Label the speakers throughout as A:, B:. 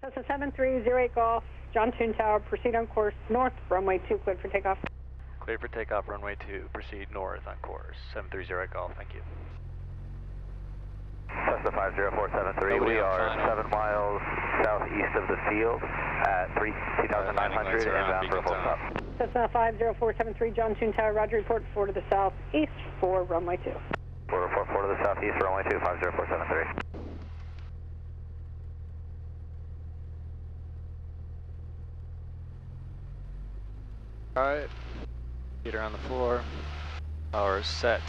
A: Cessna 7308 Golf, John Toon Tower, proceed on course north, runway 2, cleared for takeoff.
B: Cleared for takeoff, runway 2, proceed north on course, 730 Golf, thank you.
C: Cessna 50473, we are 7 miles southeast of the field at 2,900 inbound for a full stop.
A: Cessna 50473, John Toon Tower, roger, report 4 to the southeast for runway 2.
C: 4 to the southeast, runway 2, 50473.
B: Alright, feet are on the floor, power is set.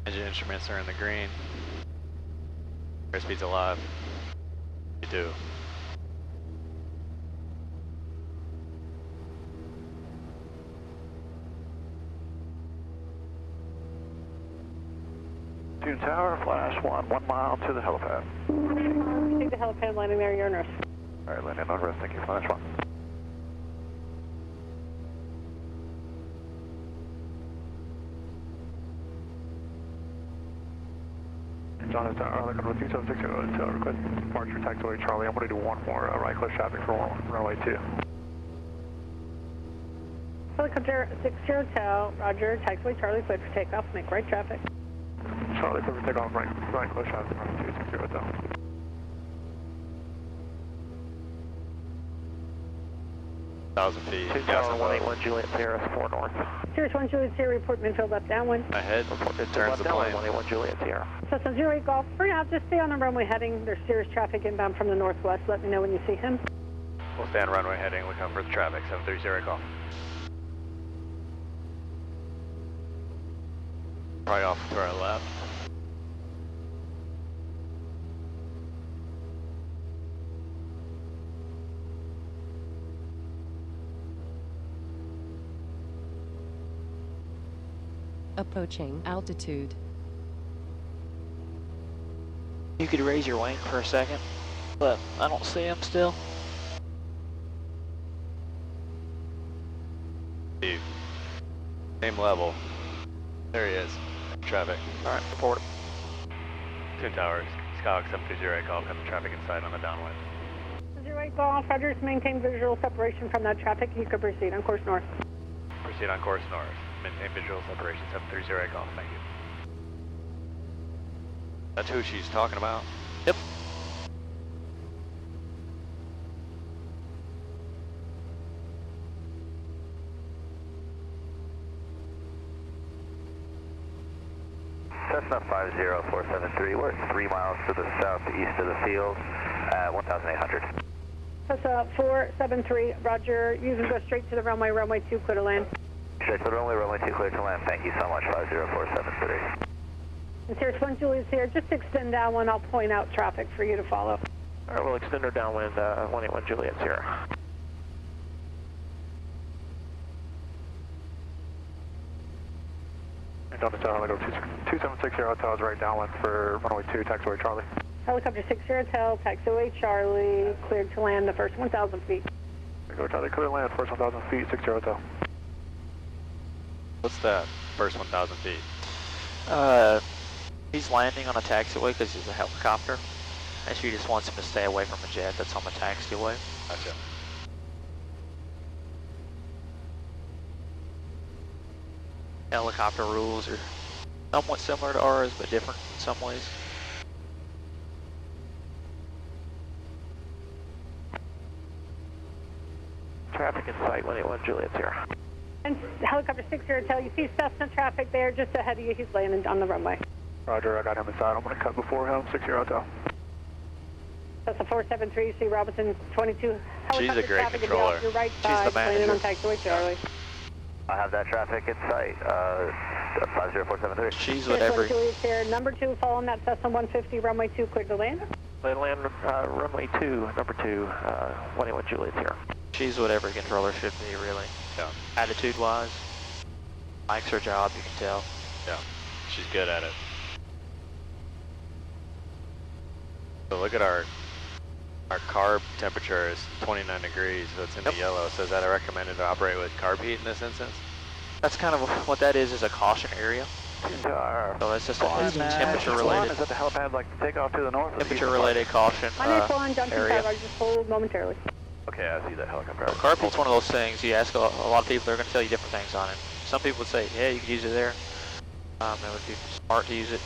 B: Engine instruments are in the green. Airspeed's alive. You do.
C: Toon Tower, flash 1 mile to the helipad.
A: Proceed to helipad, landing there, you're on rest.
C: Alright, landing on rest, thank you, flash 1.
D: John Tower, Arlington, 2760 Hotel, request departure taxiway Charlie. I'm going to do one more right cliff traffic for runway 2.
A: Helicopter 60 Hotel, roger, taxiway Charlie, cleared for takeoff, make right traffic.
D: Charlie, clear for takeoff, right cliff traffic, runway 260 Hotel.
B: Feet.
C: Toon Tower, 181 Juliet Sierra, 4 north.
A: Sirius 1 Juliet Sierra, report midfield left downwind.
B: Ahead,
C: It's
B: turns the plane.
C: 181 Juliet Sierra.
A: Cessna 08 Golf, for now, just stay on the runway heading. There's serious traffic inbound from the northwest. Let me know when you see him.
B: We'll stay on runway heading, look out for the traffic, 730 Golf. Probably off to our left.
E: Approaching altitude.
F: You could raise your wing for a second, but I don't see him still.
B: Steve. Same level. There he is. Traffic.
C: Alright, report.
B: Toon Towers, Skyhawk 730 Golf, have the traffic inside on the downwind.
A: 08 Golf, roger, maintain visual separation from that traffic. You could proceed on course north.
B: Proceed on course north. Maintain visual separation, 730 Golf, thank you. That's who she's talking about?
F: Yep.
C: Cessna 50473, we're 3 miles to the southeast of the field at 1,800.
A: Cessna 473, roger, you can go straight to the runway 2, clear to land.
C: Straight to the runway 2, clear to land. Thank you so much, 50473.
A: And Sirius 1 Juliet's here, just extend downwind, I'll point out traffic for you to follow.
C: Alright, we'll extend our downwind, 181 Juliet's here.
D: John Tower, I'll go 2760 Hotel is right downwind for runway 2, taxiway Charlie.
A: Helicopter 60 Hotel, taxiway Charlie, cleared to land the first 1,000 feet.
D: Go Charlie, clear land, first 1,000 feet, 60 Hotel.
B: What's that? First 1,000 feet.
F: He's landing on a taxiway because he's a helicopter, and she just wants him to stay away from a jet that's on the taxiway.
B: Gotcha.
F: Helicopter rules are somewhat similar to ours, but different in some ways.
C: Traffic in sight, 181 Juliet's here.
A: And Helicopter 60 Hotel, you see Cessna traffic there just ahead of you, he's landing on the runway.
D: Roger, I got him inside. I'm going to cut before him, 60 Hotel.
A: Cessna 473, you see Robinson 22.
B: She's a great
A: traffic
B: controller.
A: Off your right
F: She's
A: side,
F: the
A: landing on
F: manager.
A: taxiway Charlie.
C: I have that traffic in sight, 50473.
F: She's
A: Sirius
F: whatever.
A: 1 Juliet's here, number 2, following that Cessna 150, runway 2, cleared to land.
C: Land runway 2, number 2, 181 Juliet's here.
F: She's whatever controller should be, really.
B: Yeah.
F: Attitude-wise, likes her job, you can tell.
B: Yeah. She's good at it. So look at our carb temperature is 29 degrees, so it's in the yellow. So is that recommended to operate with carb heat in this instance?
F: That's kind of what that is a caution area. So it's just a temperature related.
D: Is that the helipad like to take off to the north?
F: Temperature related caution
A: Minus 1, Johnson
F: area.
A: Tower, just hold momentarily.
D: Okay, I see that helicopter.
F: Carb heat's one of those things, you ask a lot of people, they're going to tell you different things on it. Some people would say, yeah, you could use it there. It would be smart to use it.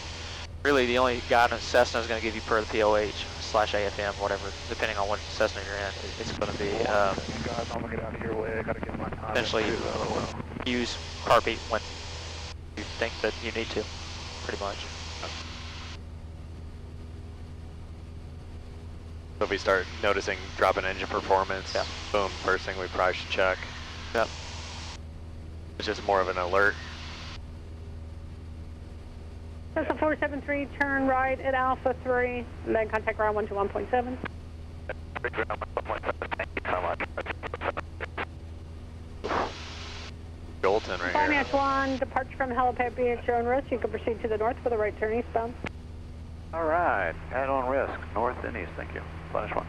F: Really, the only guidance Cessna is going to give you per the POH/AFM, whatever, depending on what Cessna you're in, it's going to be
D: Guys, I'm gonna get out of your way. I gotta get my time.
F: essentially use carb heat when you think that you need to, pretty much.
B: So if we start noticing drop in engine performance,
F: yeah.
B: Boom, first thing we probably should check.
F: Yep.
B: It's just more of an alert.
A: Cessna 473, turn right at Alpha 3, and then contact ground 121.7.
C: Thank you so much.
B: Jolton right
A: Finance
B: here.
A: 1, departure from helipad be at your own risk. You can proceed to the north with a right turn eastbound.
D: All right, add on risk, north and east, thank you. Flash 1.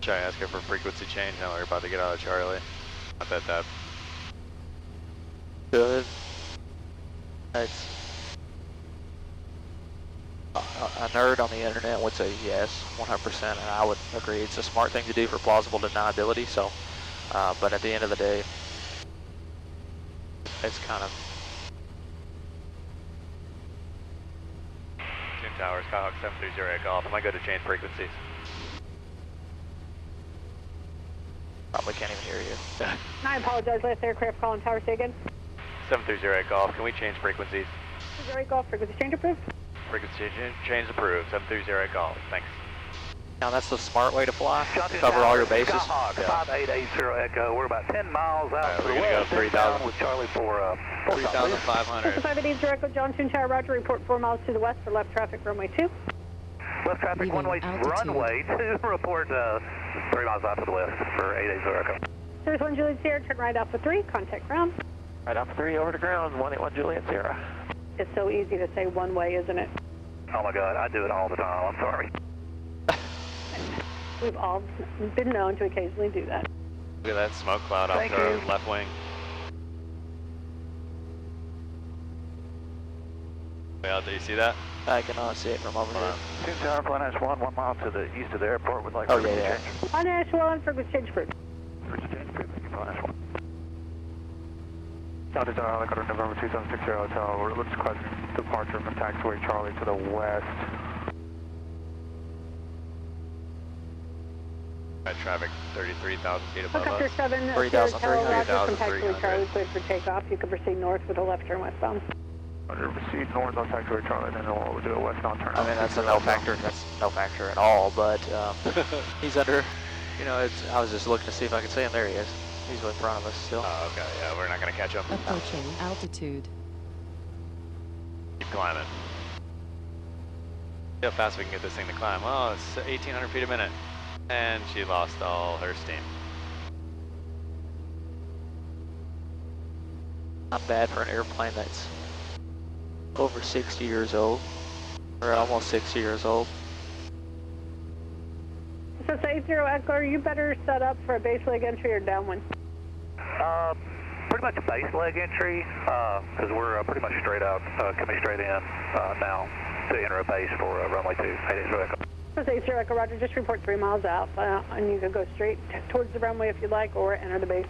B: Should I ask her for frequency change? Now we're about to get out of Charlie. Not that.
F: Good. It's a nerd on the internet would say yes, 100%, and I would agree. It's a smart thing to do for plausible deniability. So, but at the end of the day, it's kind of.
B: Twin Tower, Skyhawk 730 Golf. Am I good to change frequencies?
F: Probably can't even hear you.
A: I apologize, last aircraft calling tower, say again.
B: 730 Golf. Can we change frequencies?
A: 0 Golf, frequency change approved.
B: Frequency change approved. 730 Golf. Thanks.
F: Now that's the smart way to fly. Cover all your bases.
C: Skyhawk, 5880 Echo. We're about 10 miles out to the
B: we're gonna
C: west.
B: go 3,000
C: with Charlie for
B: 3,500.
A: 5880 Echo, Johnson Tower, Roger. Report 4 miles to the west for left traffic, runway 2.
C: left traffic,
E: Leaving
C: one way
E: altitude.
C: runway 2. Report 3 miles out to the west for 880 Echo.
A: There's 1 Juliet Sierra, turn right Alpha 3, contact ground.
D: Right Alpha 3 over to ground, 181 Juliet Sierra.
A: It's so easy to say one way, isn't it?
C: Oh my God, I do it all the time. I'm sorry.
A: We've all been known to occasionally do that.
B: Look at that smoke cloud off
C: Thank
B: our
C: you.
B: left wing. Way out there, you see that?
F: I cannot see it from over here.
D: Twin Tower, Flying 1 mile to the east of the airport would like
F: Oh,
D: frequency
F: yeah.
D: change.
A: On Nashville, frequency change approved.
D: Frequency change, thank you, Flying 1. Delta Tower, helicopter November 2760 Hotel, we're requesting departure from taxiway Charlie to the west.
B: Right, traffic 33,000 feet above
A: Helicopter
B: us.
A: 7,
F: 3,300.
A: Roger, from taxiway
B: 3,300.
A: Charlie, cleared for takeoff. You can proceed north with a left turn westbound.
D: Roger, proceed north on taxiway Charlie, then we'll do a westbound turn.
F: I mean, that's a no factor. That's no factor at all. But he's under. You know, it's. I was just looking to see if I could see him. There he is. He's in front of us still.
B: Oh, okay, yeah, we're not gonna catch him.
E: Approaching altitude.
B: Keep climbing. See how fast we can get this thing to climb. Oh, it's 1,800 feet a minute. And she lost all her steam.
F: Not bad for an airplane that's over 60 years old, or almost 60 years old.
A: So it's 80 Echo, are you better set up for a base leg entry or downwind?
C: Pretty much a base leg entry, because we're pretty much straight out, coming straight in now to enter a base for runway 2, 880 Echo.
A: So it's 80 Echo, Roger, just report 3 miles out, and you can go straight towards the runway if you like, or enter the base.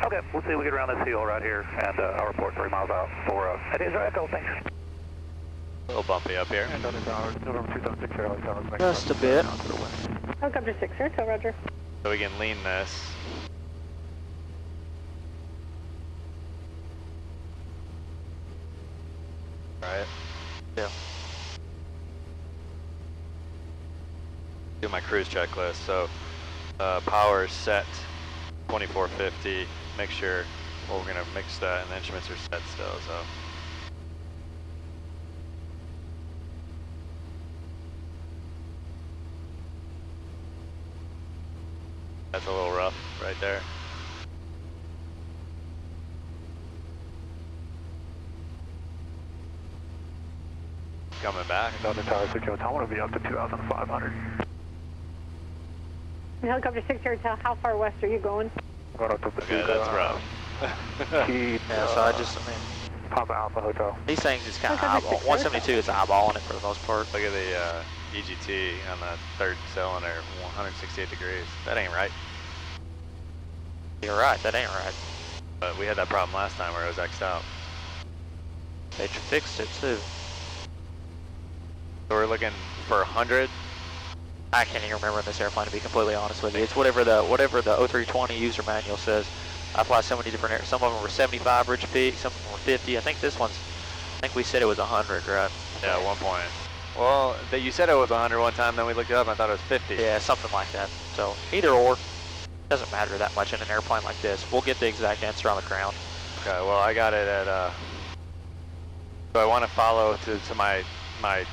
C: Okay, we'll see if we get around this hill right here, and I'll report 3 miles out for 880 Echo, thanks.
B: A little bumpy up here.
D: And Delta Tower, November 2760 Hotel.
F: Just a bit.
D: To the west.
A: Helicopter 6, Echo, Roger.
B: So we can lean this. Right.
F: Yeah.
B: Do my cruise checklist. So power is set 2450. Make sure we're gonna mix that, and the instruments are set still. So that's a little rough right there. coming back.
D: Delta Tower 6 Hotel, I want to be up to 2,500.
A: Helicopter 6 Hotel, how far west are you going?
D: Going up to the
B: Okay, that's rough.
F: Yeah, so I mean,
D: Papa Alpha Hotel.
F: these things is kind of eyeball. 172 is eyeballing it for the most part.
B: Look at the EGT on the third cylinder, 168 degrees. That ain't right.
F: You're right, that ain't right.
B: But we had that problem last time where it was X'd out.
F: They fixed it too.
B: So we're looking for 100.
F: I can't even remember this airplane, to be completely honest with you. It's whatever the 0320 user manual says. I fly so many different areas. Some of them were 75 Ridge Peak, some of them were 50. I think we said it was 100, right?
B: Yeah, at one point. Well, you said it was 100 one time, then we looked it up and I thought it was 50.
F: Yeah, something like that. So either or, doesn't matter that much in an airplane like this. We'll get the exact answer on the ground.
B: Okay, well I got it at, so I want to follow to my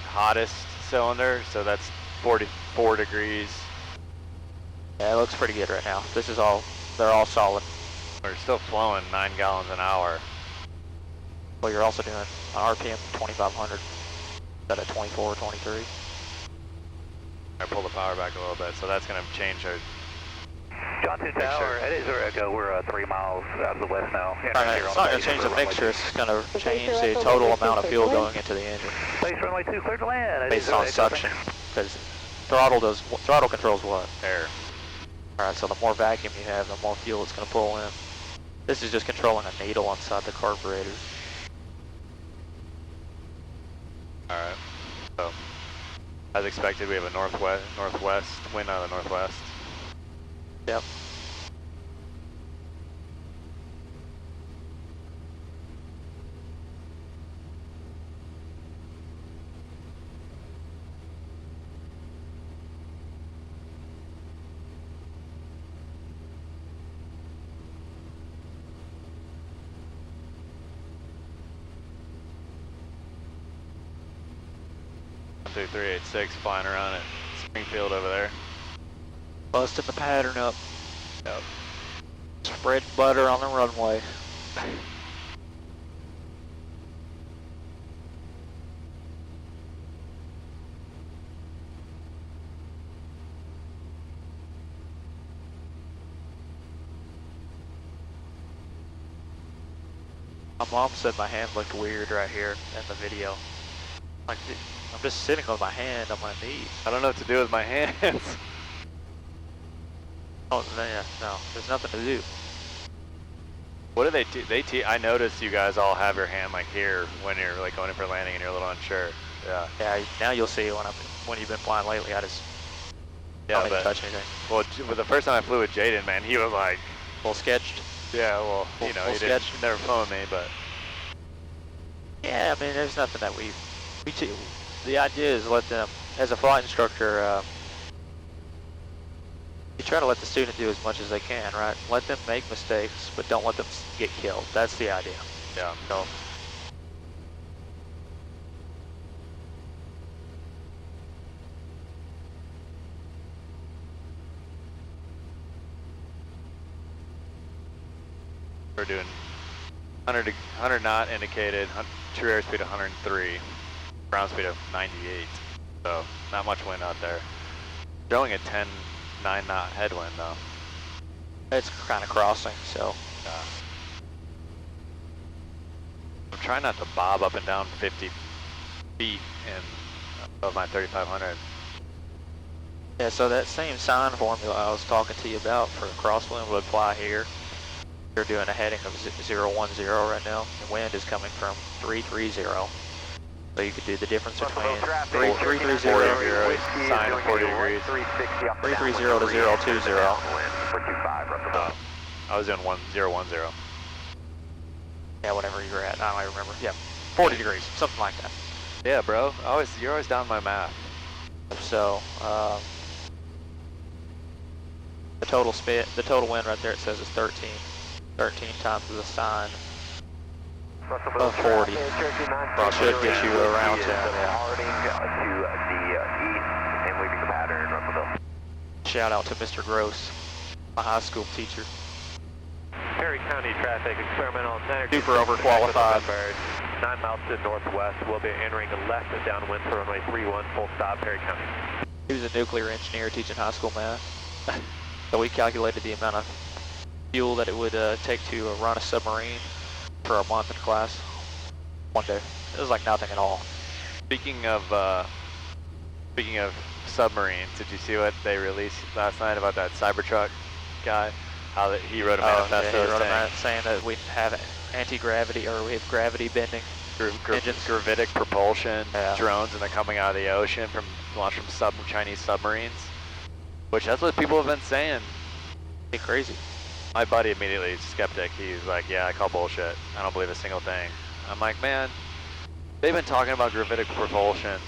B: hottest cylinder, so that's 44 degrees.
F: Yeah, it looks pretty good right now. They're all solid.
B: We're still flowing 9 gallons an hour.
F: Well, you're also doing an RPM 2,500 instead of 24 or 23.
B: I pull the power back a little bit, so that's going to change our...
C: Johnson Tower, it is our echo. We're 3 miles out of the west now.
F: Right, it's not going to change the mixture, it's going to change the total amount of fuel going into the engine.
C: Base runway 2 clear to land.
F: Based on suction, because throttle controls what?
B: air.
F: Alright, so the more vacuum you have, the more fuel it's going to pull in. This is just controlling a needle inside the carburetor.
B: Alright, so as expected, we have a northwest wind out of the northwest.
F: Yep.
B: Two 386 flying around at Springfield over there.
F: Busting the pattern up.
B: Yep.
F: Spread butter on the runway. My mom said my hand looked weird right here in the video. Like, I'm just sitting with my hand on my knees.
B: I don't know what to do with my hands.
F: Oh, yeah, no, there's nothing to do.
B: What do they do? I noticed you guys all have your hand like here when you're like going in for landing and you're a little unsure. Yeah.
F: Yeah, now you'll see when you've been flying lately. I just don't even touch anything.
B: Well, the first time I flew with Jaden, man, he was like,
F: Full sketched.
B: yeah, well,
F: Full
B: he
F: sketch.
B: never flew with me, but
F: Yeah, I mean, there's nothing that the idea is let them, as a flight instructor, you try to let the student do as much as they can, right? Let them make mistakes, but don't let them get killed. That's the idea.
B: yeah.
F: So,
B: We're doing 100 knot indicated, true airspeed 103, ground speed of 98. So not much wind out there. Showing a 9 knot headwind though.
F: it's kind of crossing, so.
B: I'm trying not to bob up and down 50 feet above my 3500.
F: Yeah, so that same sign formula I was talking to you about for crosswind would apply here. You're doing a heading of 010 right now. The wind is coming from 330. So you could do the difference between 330
B: sign of 40 degrees.
F: 330 to 020.
B: I was doing 1010.
F: Yeah, whatever you were at. I don't even remember. Yeah, 40 degrees, something like that.
B: Yeah, bro. You're always down my math.
F: So, the total wind right there, it says is 13. 13 times the sine of 40. Well, it should get you around 10, yeah. Shout out to Mr. Gross, my high school teacher.
C: Perry County traffic, experimental center.
F: Super overqualified.
D: 9 miles to the northwest. We'll be entering the left and downwind for runway 31, full stop, Perry County.
F: He was a nuclear engineer teaching high school math. So we calculated the amount of fuel that it would take to run a submarine for a month in class. One day. It was like nothing at all.
B: Speaking of submarines, did you see what they released last night about that Cybertruck guy? How that he wrote a manifesto
F: he wrote saying that we have anti-gravity, or we have gravity bending engines.
B: Gravitic propulsion drones, and they're coming out of the ocean launched from Chinese submarines. Which that's what people have been saying.
F: It's crazy.
B: My buddy immediately skeptic. He's like, "Yeah, I call bullshit. I don't believe a single thing." I'm like, "Man, they've been talking about gravitic propulsion.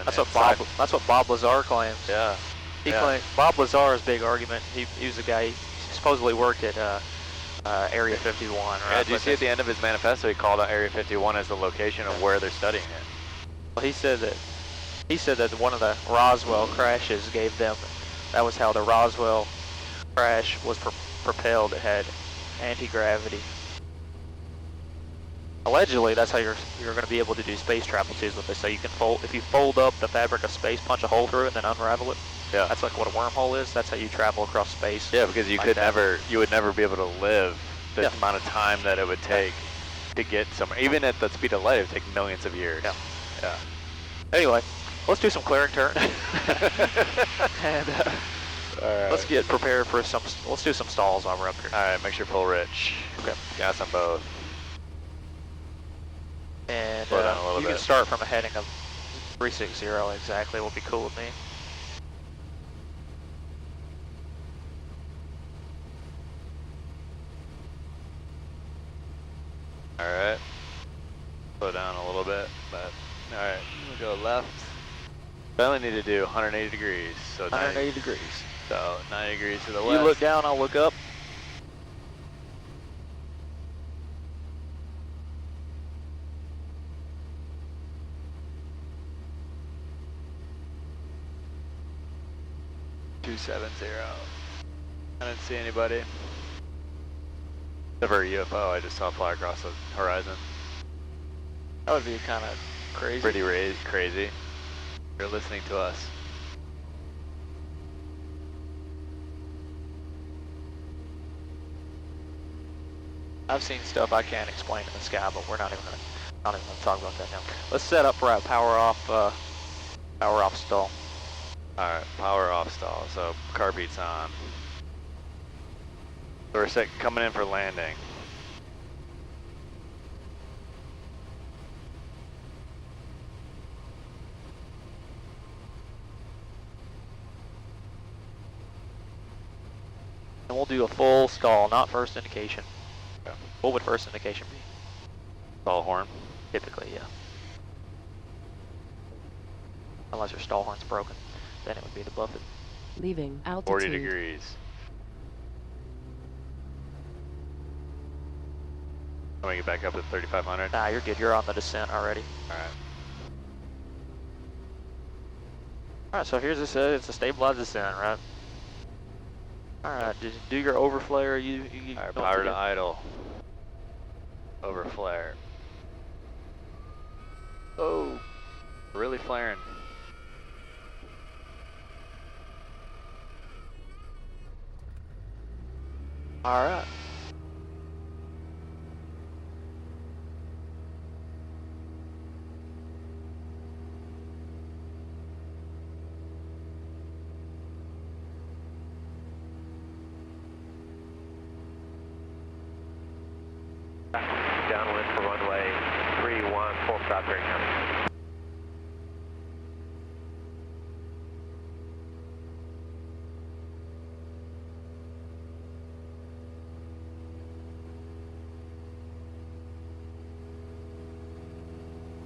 F: That's what Bob Lazar claims.
B: Yeah.
F: He claims Bob Lazar's big argument. He was a guy. He supposedly worked at Area 51. Right?
B: Yeah. Did you see at the end of his manifesto, he called out Area 51 as the location of where they're studying it?
F: Well, he said that one of the Roswell crashes gave them. That was how the Roswell crash was propelled. It had anti-gravity. Allegedly, that's how you're going to be able to do space travel too. Is what they say. You can if you fold up the fabric of space, punch a hole through it, and then unravel it.
B: Yeah.
F: That's like what a wormhole is. That's how you travel across space.
B: Yeah, because you would never be able to live the amount of time that it would take to get somewhere. Even at the speed of light, it would take millions of years.
F: Yeah.
B: Yeah.
F: Anyway, let's do some clearing turn. And
B: right.
F: let's get prepared for let's do some stalls while we're up here.
B: All right, make sure full rich.
F: Okay.
B: Gas on both.
F: And
B: Slow down a little
F: you
B: bit.
F: can start from a heading of 360 exactly. Will be cool with me.
B: All right. Slow down a little bit, but all right. We'll go left. I only need to do 180 degrees. So
F: 180 degrees.
B: So 90 degrees to the left.
F: You look down, I'll look up.
B: I didn't see anybody. Except for a UFO I just saw fly across the horizon.
F: That would be kind of crazy.
B: Pretty crazy. You're listening to us.
F: I've seen stuff I can't explain in the sky, but we're not even gonna talk about that now. Let's set up for a power off stall.
B: All right, power off stall. So car beats on. So we're coming in for landing.
F: And we'll do a full stall, not first indication.
B: Okay.
F: What would first indication be?
B: Stall horn.
F: Typically, yeah. Unless your stall horn's broken, then it would be the buffet.
E: Leaving altitude.
B: 40 degrees. Let me get back up to 3,500.
F: Nah, you're good. You're on the descent already.
B: All right.
F: All right, so here's this. It's a stabilized descent, right? All right, did you do your overflare? You
B: All right, power to idle. Over flare. Oh, really flaring.
F: All right.
D: Downwind for runway 31, full stop, Perry County.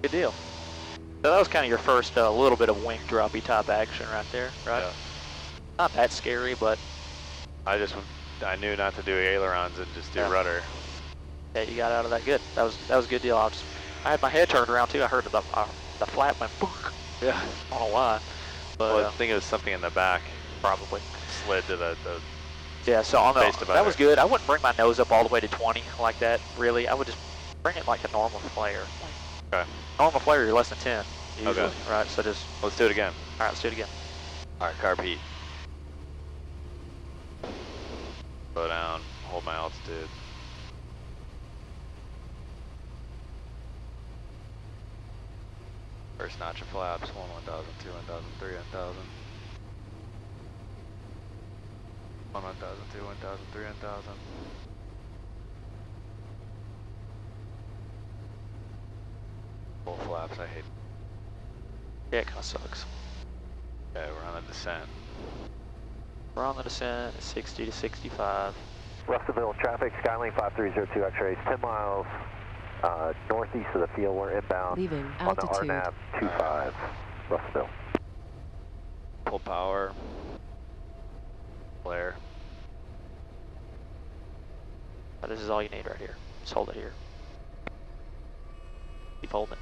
F: Good deal. So that was kind of your first little bit of wing droppy type action right there, right?
B: Yeah.
F: Not that scary, but
B: I knew not to do ailerons and just do rudder.
F: yeah, you got out of that good. That was a good deal. I had my head turned around too. I heard the flap went book.
B: Yeah.
F: I don't know why, but
B: Well, I think it was something in the back.
F: probably.
B: Slid to the
F: Yeah, so on
B: Face
F: that
B: divider.
F: was good. I wouldn't bring my nose up all the way to 20 like that, really. I would just bring it like a normal flare.
B: Okay.
F: Normal flare, you're less than 10 usually,
B: Okay.
F: right? So just,
B: Let's do it again.
F: all right, let's do it again.
B: All right, carb heat. Slow down, hold my altitude. First notch of flaps, 1,000, 2, 1,000, 3, 1,000. 1,000, 2, 1,000, 3, 1,000. Full flaps, I hate.
F: Yeah, it kind of sucks.
B: Okay, we're on a descent.
F: We're on the descent, 60 to 65.
C: Russellville traffic, Skylane 5302 X-rays, 10 miles northeast of the field. We're inbound
E: Leaving
C: on the
E: altitude.
C: RNAV 25, Russellville.
B: Full power. Flare.
F: This is all you need right here. Just hold it here. Keep holding it.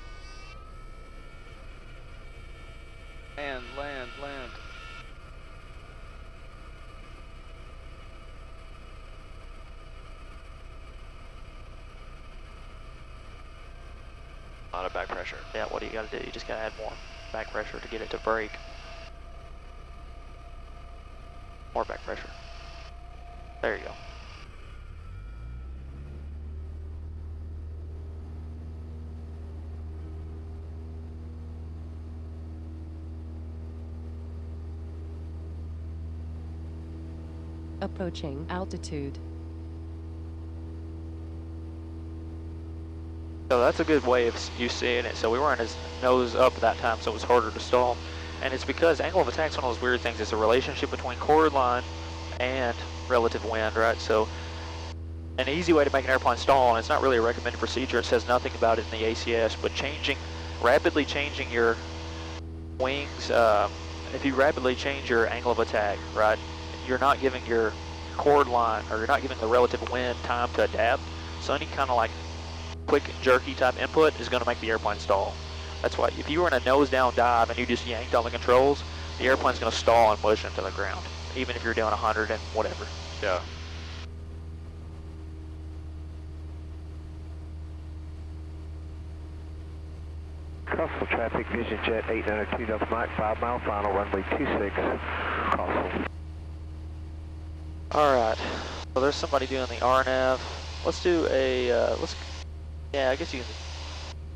B: Land, land, land. A lot of back pressure.
F: Yeah, what do you got to do? You just got to add more back pressure to get it to brake. More back pressure. There you go.
E: Approaching altitude.
F: So that's a good way of you seeing it. So we weren't as nose up at that time, so it was harder to stall. And it's because angle of attack is one of those weird things. It's a relationship between chord line and relative wind, right? So an easy way to make an airplane stall, and it's not really a recommended procedure, it says nothing about it in the ACS, but rapidly changing your wings, if you rapidly change your angle of attack, right, you're not giving your chord line, or you're not giving the relative wind time to adapt. So any kind of like quick jerky type input is going to make the airplane stall. That's why if you were in a nose down dive and you just yanked on the controls, the airplane's going to stall and push into the ground, even if you're doing 100 and whatever.
B: Yeah.
C: Russell traffic, Vision Jet 892 Delta Mike, 5 mile final, runway 26, Russell.
F: Alright, so there's somebody doing the RNAV. Let's do a, yeah, I guess you can,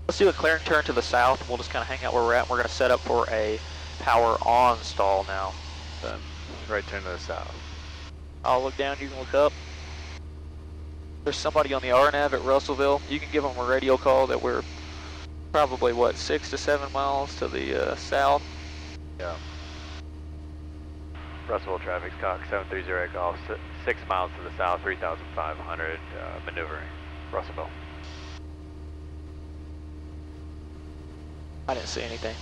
F: let's do a clearing turn to the south, and we'll just kind of hang out where we're at. We're going to set up for a power on stall now.
B: Then right turn to the south.
F: I'll look down, you can look up. There's somebody on the RNAV at Russellville. You can give them a radio call that we're probably, what, 6 to 7 miles to the south.
B: Yeah. Russellville traffic, Cox 730 Golf, 6 miles to the south, 3,500, maneuvering, Russellville.
F: I didn't see anything.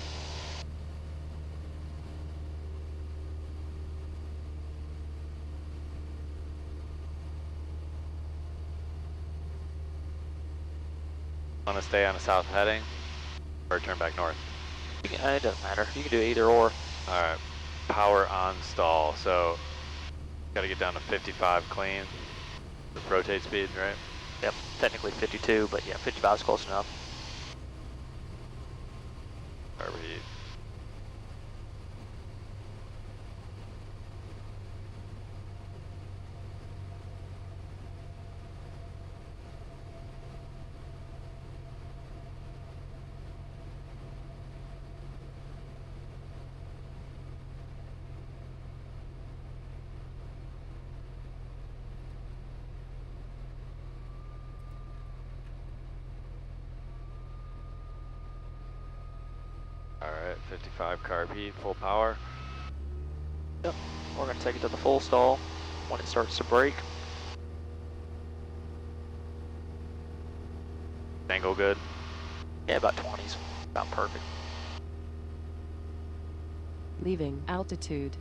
B: Want to stay on the south heading, or turn back north?
F: It doesn't matter. You can do either or.
B: All right. Power on stall. So, got to get down to 55 clean. The rotate speed, right?
F: Yep, technically 52, but yeah, 55 is close enough.
B: Are we? All right, 55 carb heat, full power.
F: Yep, we're going to take it to the full stall when it starts to brake.
B: Angle good.
F: Yeah, about 20s, about perfect.
E: Leaving altitude.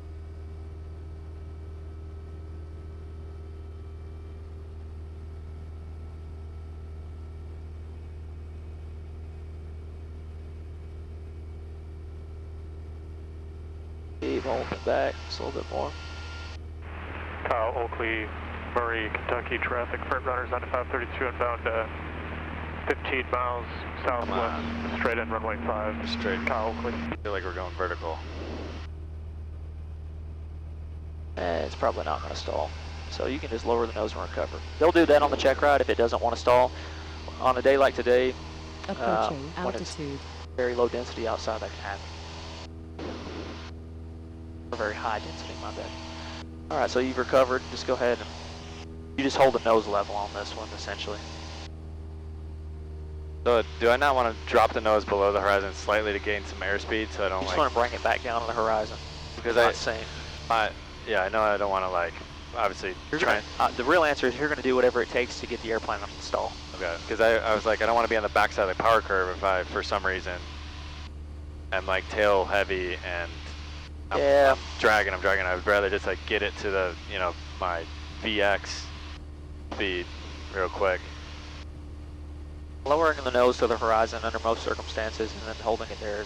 F: Keep holding it back just a little bit more.
D: Kyle Oakley, Murray, Kentucky traffic, front runners on 532 inbound 15 miles southwest, straight in runway 5.
B: Straight.
D: Kyle Oakley.
B: I feel like we're going vertical.
F: It's probably not going to stall. So you can just lower the nose and recover. They'll do that on the check ride if it doesn't want to stall. On a day like today,
E: Approaching
F: when it's
E: altitude.
F: very low density outside, that can happen. Or very high density, my bad. All right, so you've recovered. Just go ahead and you just hold the nose level on this one, essentially.
B: So do I not want to drop the nose below the horizon slightly to gain some airspeed so I don't
F: You just
B: like...
F: want to bring it back down to the horizon.
B: Because
F: Not safe.
B: Yeah, I know I don't want to like, obviously try...
F: The real answer is you're going to do whatever it takes to get the airplane on the stall.
B: Okay, because I was like, I don't want to be on the backside of the power curve if I, for some reason, am like tail heavy and I'm dragging. I'd rather just like get it to the, you know, my VX speed real quick.
F: Lowering the nose to the horizon under most circumstances and then holding it there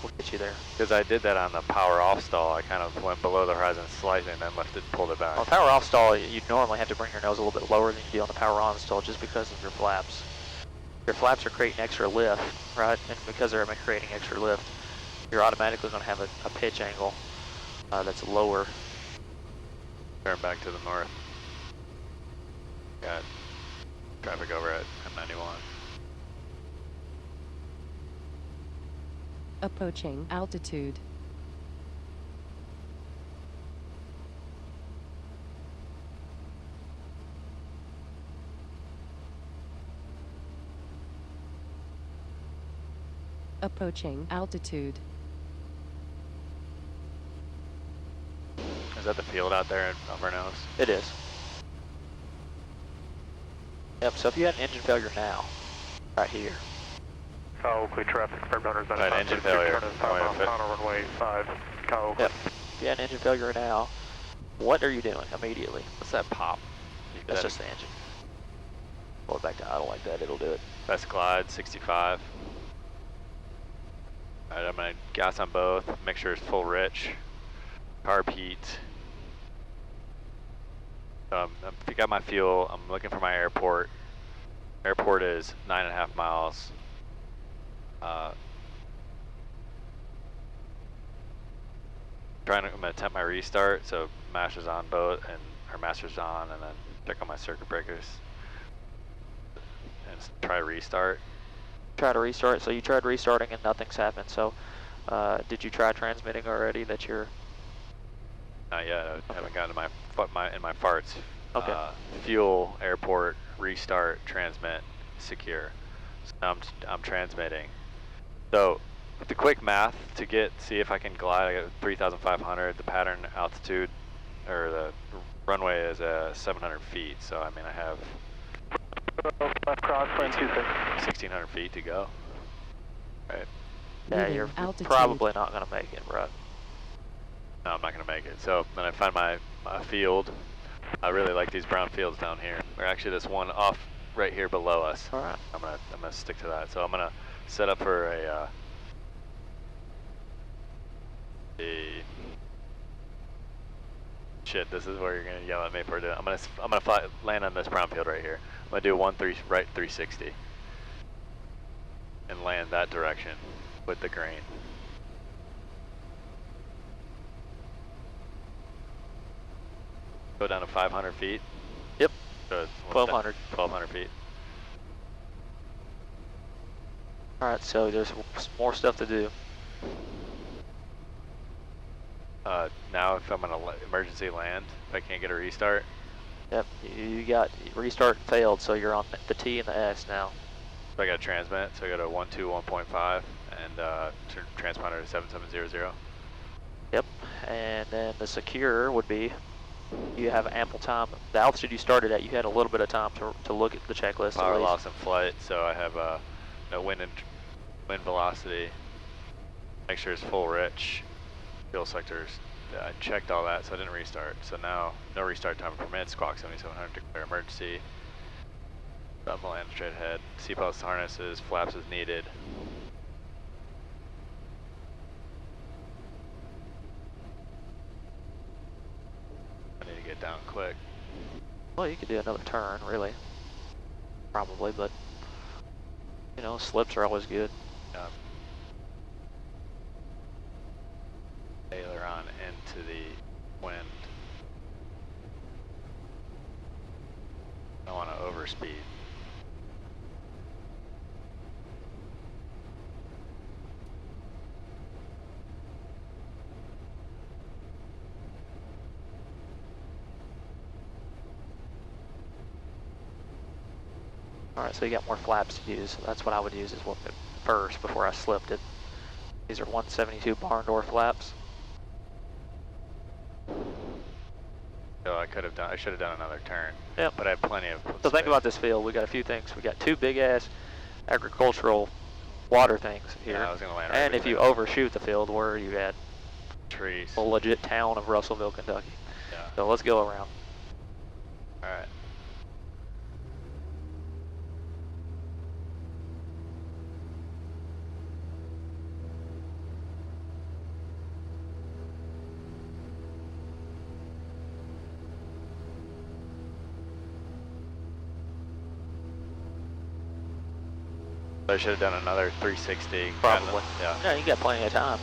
F: will get you there.
B: Because I did that on the power off stall. I kind of went below the horizon slightly and then pulled it back.
F: On power off stall, you normally have to bring your nose a little bit lower than you do on the power on stall just because of your flaps. Your flaps are creating extra lift, right? And because they're creating extra lift, you're automatically going to have a pitch angle that's lower.
B: Turn back to the north. Got traffic over at M91.
E: Approaching altitude. Approaching altitude.
B: Is that the field out there in upper nose?
F: It is. Yep, so if you had an engine failure now, right here.
D: Kyle Oakley, traffic confirmed on
B: Right, engine failure.
D: Turn in 5 miles final runway 5. Kyle Oakley.
F: Yep. If you had an engine failure now, what are you doing immediately?
B: What's that pop?
F: That's just the engine. Pull it back to idle like that, it'll do it.
B: Best glide, 65. Alright, I'm gonna gas on both, make sure it's full rich. Carb heat. I got my fuel, I'm looking for my airport. Airport is 9.5 miles. I'm gonna attempt my restart, so master's on both, or master's on, and then check on my circuit breakers. And try restart.
F: Try to restart, so you tried restarting and nothing's happened, so did you try transmitting already that you're...
B: Not yet, I haven't gotten to in my farts.
F: Okay.
B: Fuel, airport, restart, transmit, secure. So now I'm transmitting. So the quick math to see if I can glide, I got 3,500. The pattern altitude, or the runway is 700 feet. So I mean I have 1,600 feet to go. Right.
F: Yeah, you're probably not going to make it, bro.
B: No, I'm not going to make it. So then I find my field. I really like these brown fields down here. Or actually this one off right here below us.
F: All right.
B: I'm gonna stick to that. So I'm gonna set up for a shit. This is where you're gonna yell at me for doing. I'm gonna land on this brown field right here. I'm gonna do right 360 and land that direction with the grain. Go down to 500 feet.
F: Yep.
B: So
F: 1,200.
B: 1,200 feet.
F: All right, so there's more stuff to do.
B: Now if I'm gonna emergency land, if I can't get a restart.
F: Yep, you got restart failed, so you're on the T and the S now.
B: So I got to transmit, so I go to 121.5 and transponder to 7700.
F: Yep, and then the secure would be, you have ample time. The altitude you started at, you had a little bit of time to look at the checklist.
B: Power loss in flight, so I have no wind velocity. Make sure it's full rich. Fuel sectors. I checked all that, so I didn't restart. So now, no restart time permits. Squawk 7700, declare emergency. Double land straight ahead. Seatbelts, harnesses, flaps as needed. I need to get down quick.
F: Well, you could do another turn, really. Probably, but know, slips are always good.
B: Aileron into the wind. I don't want to overspeed.
F: Alright, so you got more flaps to use. That's what I would use as well first before I slipped it. These are 172 barn door flaps.
B: So I should have done another turn.
F: Yep.
B: But I have plenty of
F: So think
B: space.
F: about this field. We got a few things. We got two big ass agricultural water things here.
B: Yeah, I was gonna land right
F: and if you
B: between
F: overshoot the field, where you at
B: trees.
F: a legit town of Russellville, Kentucky.
B: Yeah.
F: So let's go around.
B: All right. I should have done another 360.
F: Probably.
B: Yeah.
F: Yeah, you got plenty of time.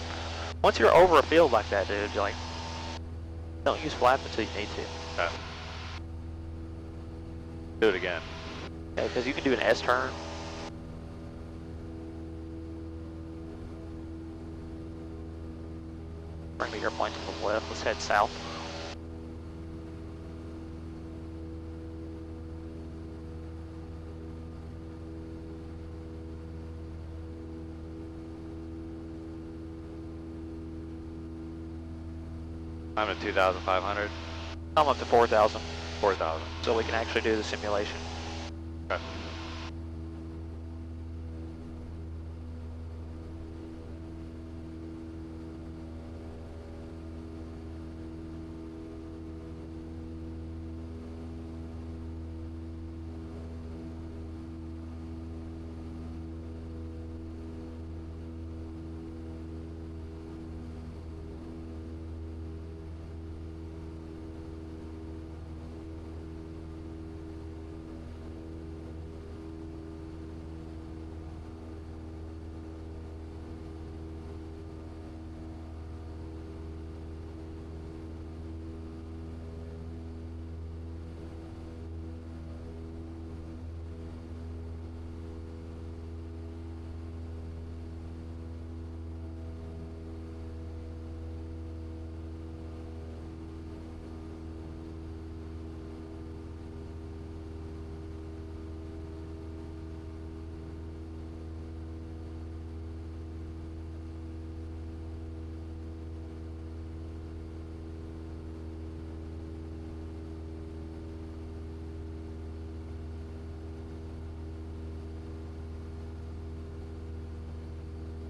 F: Once you're over a field like that, dude, you're like, don't use flaps until you need to.
B: Okay. Do it again.
F: Yeah, because you can do an S turn. Bring the airplane to the left. Let's head south.
B: I'm at 2,500.
F: I'm up to 4,000,
B: 4,000.
F: so we can actually do the simulation.
B: Okay.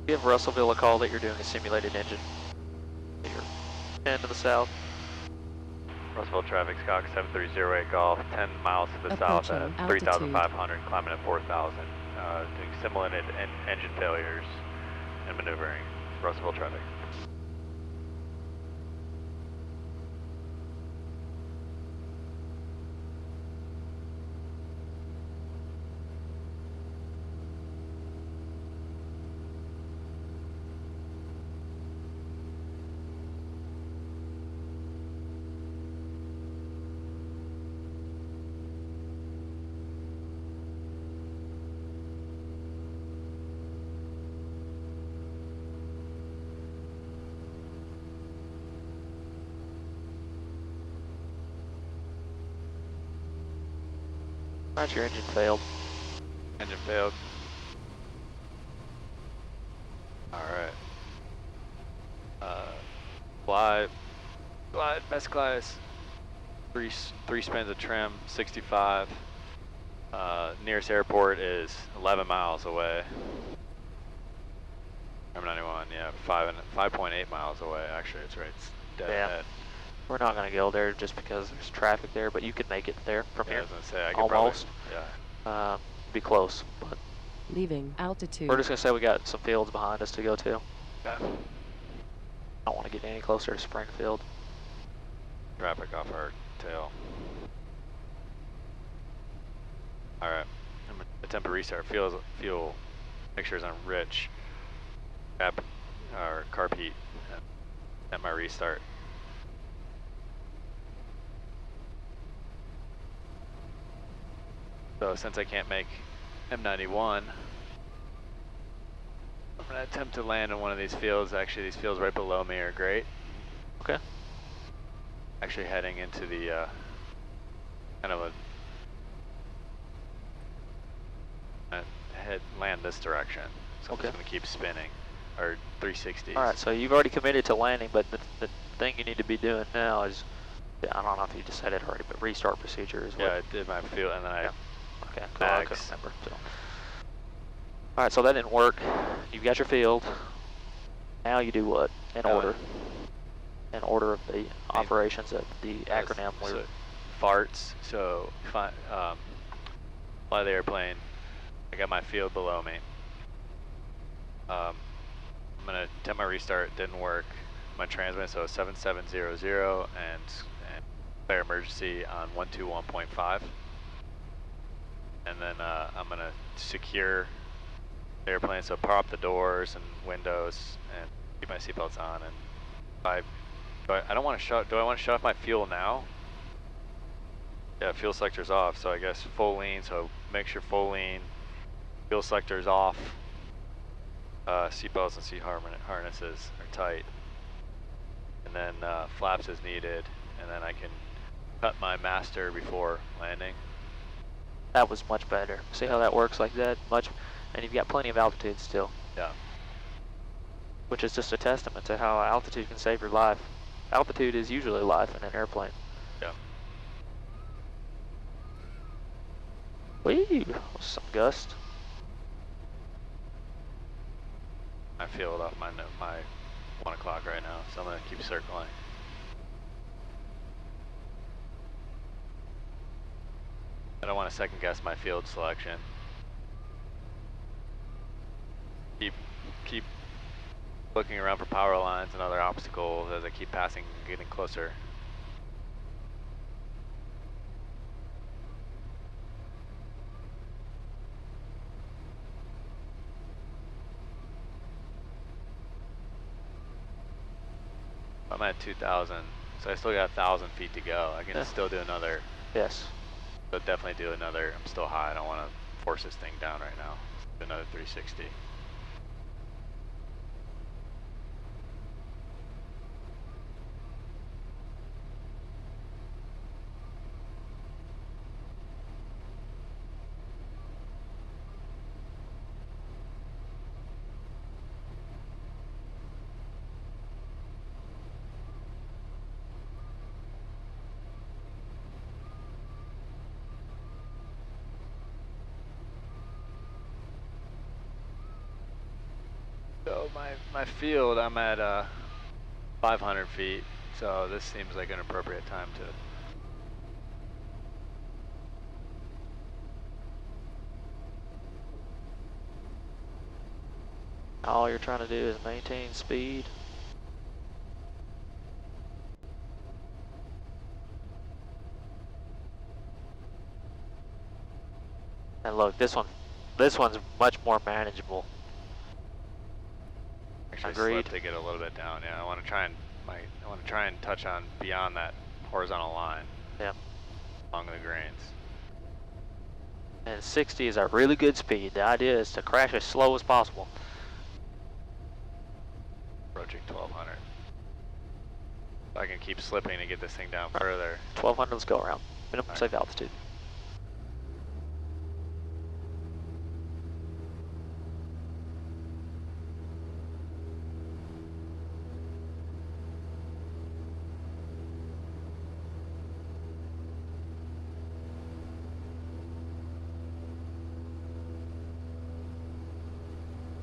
F: Give Russellville a call that you're doing a simulated engine. You're 10 to the south.
B: Russellville traffic, Skyhawk 7308 Golf, 10 miles to the south at
E: Approaching
B: 3,500, climbing at 4,000, doing simulated engine failures and maneuvering. Russellville traffic.
F: Right, your engine failed.
B: Engine failed. Alright. Glide, best class. Three spins of trim, 65. Nearest airport is 11 miles away. M91, yeah, 5.8 miles away. Actually, it's right. It's dead ahead.
F: We're not going to go there just because there's traffic there, but you could make it there from
B: Yeah, I
F: here.
B: was gonna say I could
F: Almost.
B: probably. Yeah.
F: Be close, but
E: Leaving altitude.
F: we're just going to say we got some fields behind us to go to.
B: Yeah.
F: I don't want to get any closer to Springfield.
B: Traffic off our tail. Alright. I'm gonna attempt to restart. Fuel Pictures on Rich. Grab or carb heat at my restart. So since I can't make M91, I'm gonna attempt to land in one of these fields. Actually, these fields right below me are great.
F: Okay.
B: Actually heading into the kind of land this direction. So
F: Okay.
B: I'm just gonna keep spinning, or 360s.
F: All right, so you've already committed to landing, but the thing you need to be doing now is, I don't know if you just said it already, but restart procedure is what.
B: Yeah, I did my field, and then I.
F: Yeah. Okay, cool. I couldn't
B: Bags.
F: remember. So. All right, so that didn't work. You've got your field. Now you do what? In order. In order of the operations of the acronym.
B: So, farts. So fly the airplane. I got my field below me. I'm gonna attempt my restart. Didn't work. My transmit, so 7700 and declare emergency on 121.5. And then I'm gonna secure the airplane, so power up the doors and windows and keep my seatbelts on. And I don't want to shut. Do I want to shut off my fuel now? Yeah, fuel selector's off. So I guess full lean. So make sure full lean. Fuel selector's off. Seatbelts and seat harnesses are tight. And then flaps as needed. And then I can cut my master before landing.
F: That was much better. See how that works like that? And you've got plenty of altitude still.
B: Yeah.
F: Which is just a testament to how altitude can save your life. Altitude is usually life in an airplane.
B: Yeah.
F: Whee! Some gust.
B: I feel it off my 1 o'clock right now, so I'm gonna keep circling. I don't want to second guess my field selection. Keep looking around for power lines and other obstacles as I keep passing and getting closer. I'm at 2,000, so I still got 1,000 feet to go. I can still do another.
F: Yes.
B: So definitely do another. I'm still high. I don't want to force this thing down right now. Do another 360. So my field, I'm at 500 feet, so this seems like an appropriate time to.
F: All you're trying to do is maintain speed. And look, this one's much more manageable.
B: Actually
F: Agreed.
B: slipped to get a little bit down. Yeah, I want to try and touch on beyond that horizontal line.
F: Yeah.
B: Along the grains.
F: And 60 is a really good speed. The idea is to crash as slow as possible.
B: Approaching 1,200. I can keep slipping to get this thing down further.
F: 1,200, let's go around. Minimum
B: All right.
F: safe altitude.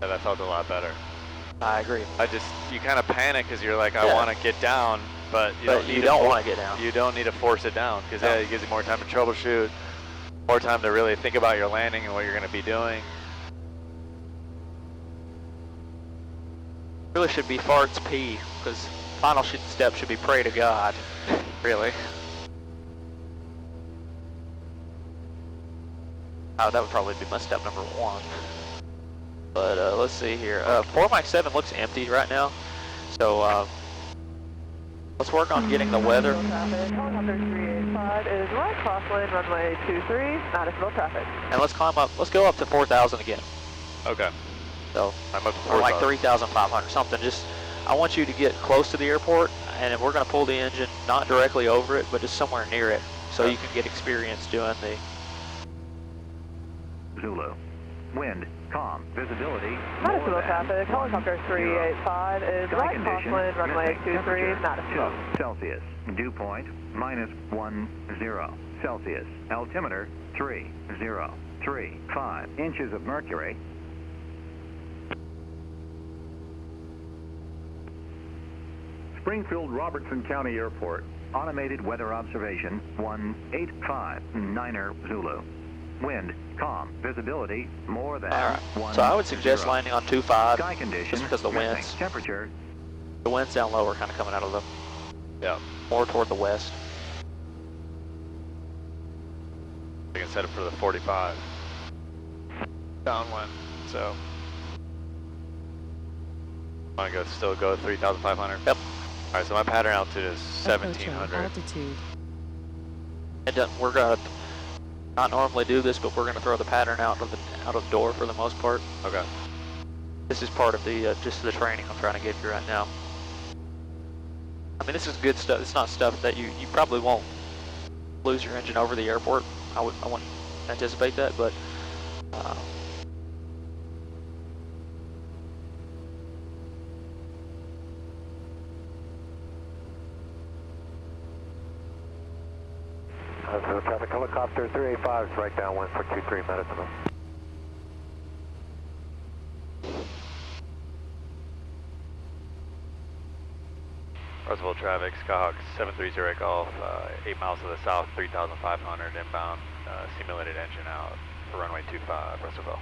B: Yeah, that felt a lot better.
F: I agree.
B: You kind of panic because you're like, I
F: Yeah.
B: want to get down, but you
F: But
B: don't
F: you
B: need
F: don't
B: to
F: want to get down.
B: You don't need to force it down because
F: No.
B: it gives you more time to troubleshoot, more time to really think about your landing and what you're going to be doing.
F: Really should be farts pee, because final step should be pray to God. Really. Oh, that would probably be my step number 1. But let's see here. 4 Mach 7 looks empty right now. So let's work on getting the weather.
G: Traffic, helicopter 385 is right crosswind, runway 23, Nashville traffic.
F: And let's climb up, let's go up to 4,000 again.
B: Okay.
F: So,
B: I'm up to
F: or like
B: 4,000.
F: 3,500, something. Just, I want you to get close to the airport, and we're going to pull the engine, not directly over it, but just somewhere near it, so you can get experience doing the...
H: Zulu. Wind, calm, visibility.
G: Nashville traffic, helicopter 385 is right crosswind, runway 23, Nashville.
H: 2 Celsius. Dew point, -10 Celsius. Altimeter, 3.035 inches of mercury. Springfield Robertson County Airport. Automated weather observation, 185 Zulu. Wind, calm, visibility, more than
F: Alright,
H: 10.
F: so I would suggest landing on 2.5,
H: Sky conditions,
F: just because the winds,
H: temperature.
F: the winds down low are kind of coming out of the,
B: Yeah.
F: more toward the west.
B: We can set it for the 45. Downwind, so. Want to still go 3,500?
F: Yep.
B: Alright, so my pattern altitude is
E: Approaching
B: 1,700.
E: altitude.
F: It doesn't, we're going to not normally do this, but we're going to throw the pattern out of the door for the most part.
B: Okay.
F: This is part of the just the training I'm trying to give you right now. I mean, this is good stuff. It's not stuff that you probably won't lose your engine over the airport. I wouldn't anticipate that, but
C: Traffic helicopter 385 is right downwind for 23 minutes.
B: Russellville traffic, Skyhawk 730 Golf, 8 miles to the south, 3,500 inbound, simulated engine out for runway 25, Russellville.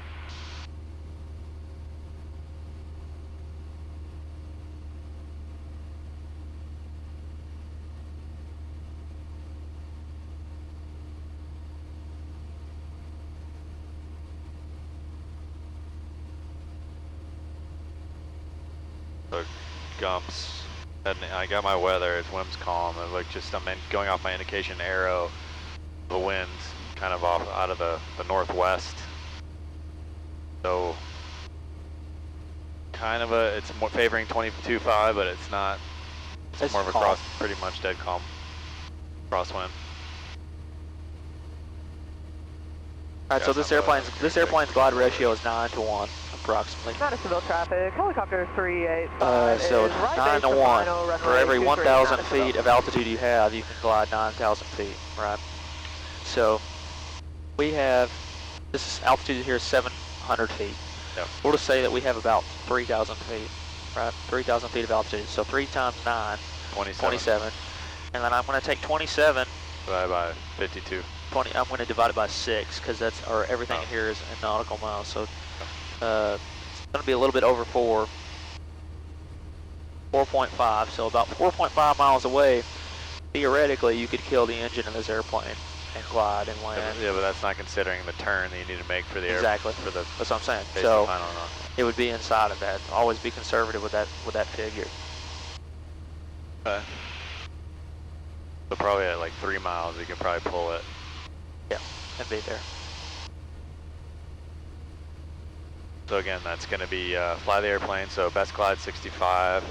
B: So Gumps, and I got my weather, it's wind's calm, and like just I'm going off my indication arrow, the winds kind of off out of the northwest. So kind of it's more favoring 22.5, but it's not, it's more of a
F: calm.
B: cross, pretty much dead calm crosswind.
F: Alright, so this airplane's glide ratio is 9 to 1 approximately.
G: Nashville traffic, helicopter 385
F: So
G: is right
F: 9
G: base
F: to 1.
G: final, runway
F: For every
G: 23,
F: 1,000
G: Nashville.
F: feet of altitude you have, you can glide 9,000 feet, right? So we have, this is altitude here is 700 feet.
B: Yep.
F: We'll just say that we have about 3,000 feet, right? 3,000 feet of altitude. So 3 times 9, 27. And then I'm going to take 27.
B: Divided by 52.
F: 20, I'm going to divide it by 6 because that's, or everything here is in nautical miles. So it's going to be a little bit over 4, 4.5. So about 4.5 miles away, theoretically, you could kill the engine in this airplane and glide and land.
B: Yeah, but that's not considering the turn that you need to make for the air.
F: Exactly.
B: For the
F: That's what I'm saying.
B: basic
F: So
B: final run.
F: it would be inside of that. Always be conservative with that figure.
B: Okay. So probably at like 3 miles, you can probably pull it.
F: Yeah, and be there.
B: So again, that's going to be fly the airplane. So best glide 65.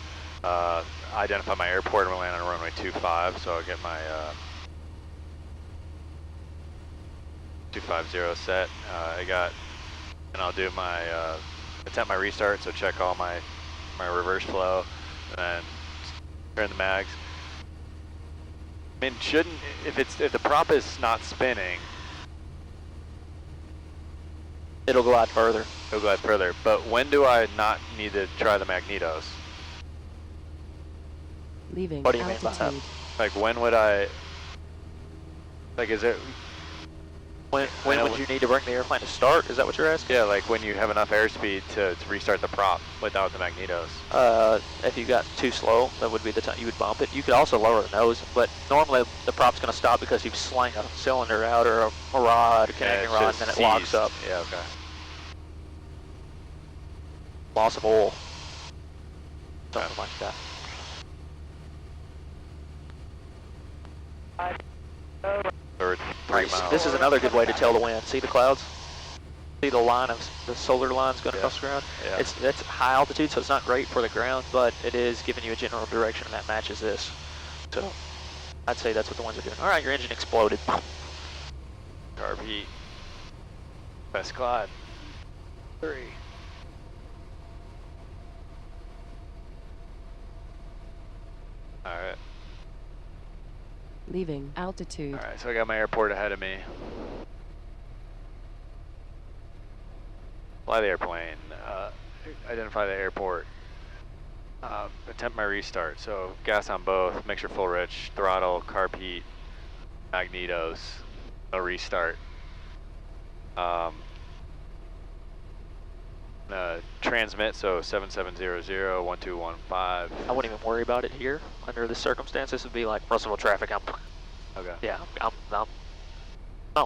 B: Identify my airport and we'll land on runway 25. So I'll get my 250 set. And I'll do my attempt my restart. So check all my reverse flow, and then turn the mags. I mean, if the prop is not spinning,
F: It'll glide further.
B: it'll glide further. But when do I not need to try the magnetos?
E: Leaving
F: What do you mean by that?
E: altitude.
B: Like when would I? Like is it?
F: When
B: I know
F: would you need to bring the airplane to start? Is that what you're asking?
B: Yeah, like when you have enough airspeed to restart the prop without the magnetos.
F: If you got too slow, that would be the time you would bump it. You could also lower the nose, but normally the prop's going to stop because you sling a cylinder out or a rod, a connecting
B: it's
F: rod, and
B: just
F: then it locks
B: seized.
F: up.
B: Yeah, okay.
F: loss of oil. Something like that.
B: Or 3 miles.
F: This is another good way to tell the wind. See the clouds? See the line of the solar lines going across the ground?
B: Yeah.
F: It's high altitude, so it's not great for the ground, but it is giving you a general direction that matches this. So I'd say that's what the winds are doing. All right, your engine exploded.
B: Carb heat. Best glide. 3. Alright.
E: Leaving altitude.
B: Alright, so I got my airport ahead of me. Fly the airplane. Identify the airport. Attempt my restart. So gas on both. Make sure full rich. Throttle, carb heat, magnetos. No restart. Transmit, so 7700-1215.
F: I wouldn't even worry about it here. Under the circumstances, it would be like Russellville traffic.
B: Okay.
F: Yeah, I'm not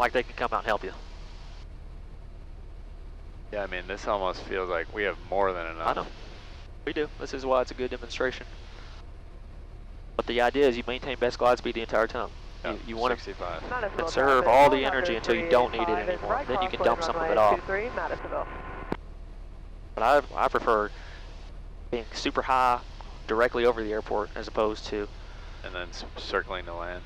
F: like they can come out and help you.
B: Yeah, I mean, this almost feels like we have more than enough.
F: I know. We do. This is why it's a good demonstration. But the idea is you maintain best glide speed the entire time.
B: Yeah,
F: You want to
B: 65.
F: conserve all the energy until you don't need it anymore. Then you can dump some of it off. But I prefer being super high directly over the airport as opposed to...
B: And then circling to land.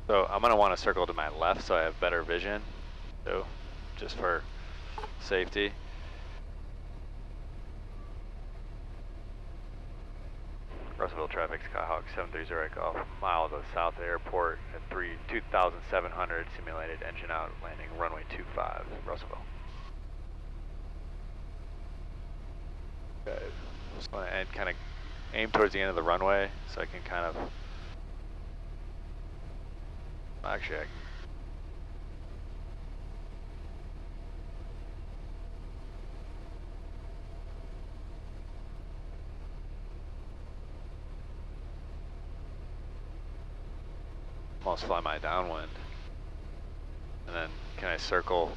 B: So I'm going to want to circle to my left so I have better vision, too, just for safety. Russellville traffic, Skyhawk 730 Golf, mile to the south of the airport at 2,700, simulated engine out, landing runway 25, Russellville. Okay, just want to kind of aim towards the end of the runway so I can kind of, actually almost fly my downwind. And then can I circle?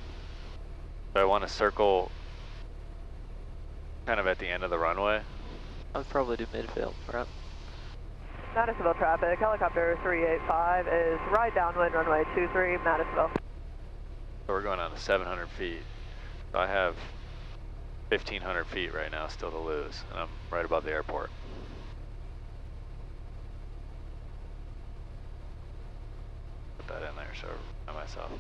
B: Do I want to circle kind of at the end of the runway?
F: I would probably do midfield, right?
G: Madisonville traffic, helicopter 385 is right downwind runway 23, Madisonville.
B: So we're going on to 700 feet. So I have 1,500 feet right now still to lose, and I'm right above the airport. Put that in there so I know myself.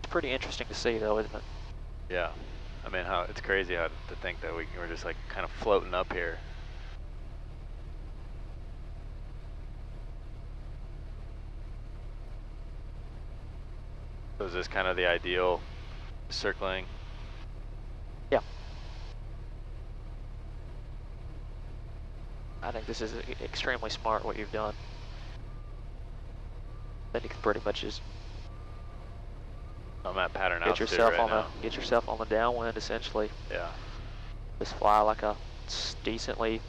F: It's pretty interesting to see though, isn't it?
B: Yeah. I mean, how it's crazy how to think that we're just like kind of floating up here. So is this kind of the ideal circling?
F: Yeah. I think this is extremely smart what you've done. Then you can pretty much just
B: I'm at pattern
F: get
B: altitude
F: yourself
B: right
F: on
B: now.
F: get yourself on the downwind essentially.
B: Yeah.
F: Just fly like a decently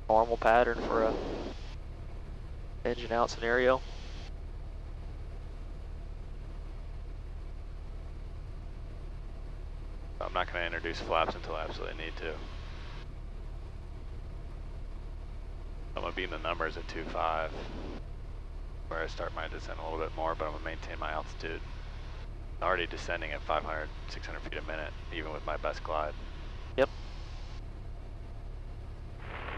F: normal pattern for a engine out scenario.
B: I'm not going to introduce flaps until I absolutely need to. I'm going to beam the numbers at 2.5, where I start my descent a little bit more, but I'm going to maintain my altitude. I'm already descending at 500, 600 feet a minute, even with my best glide.
F: Yep.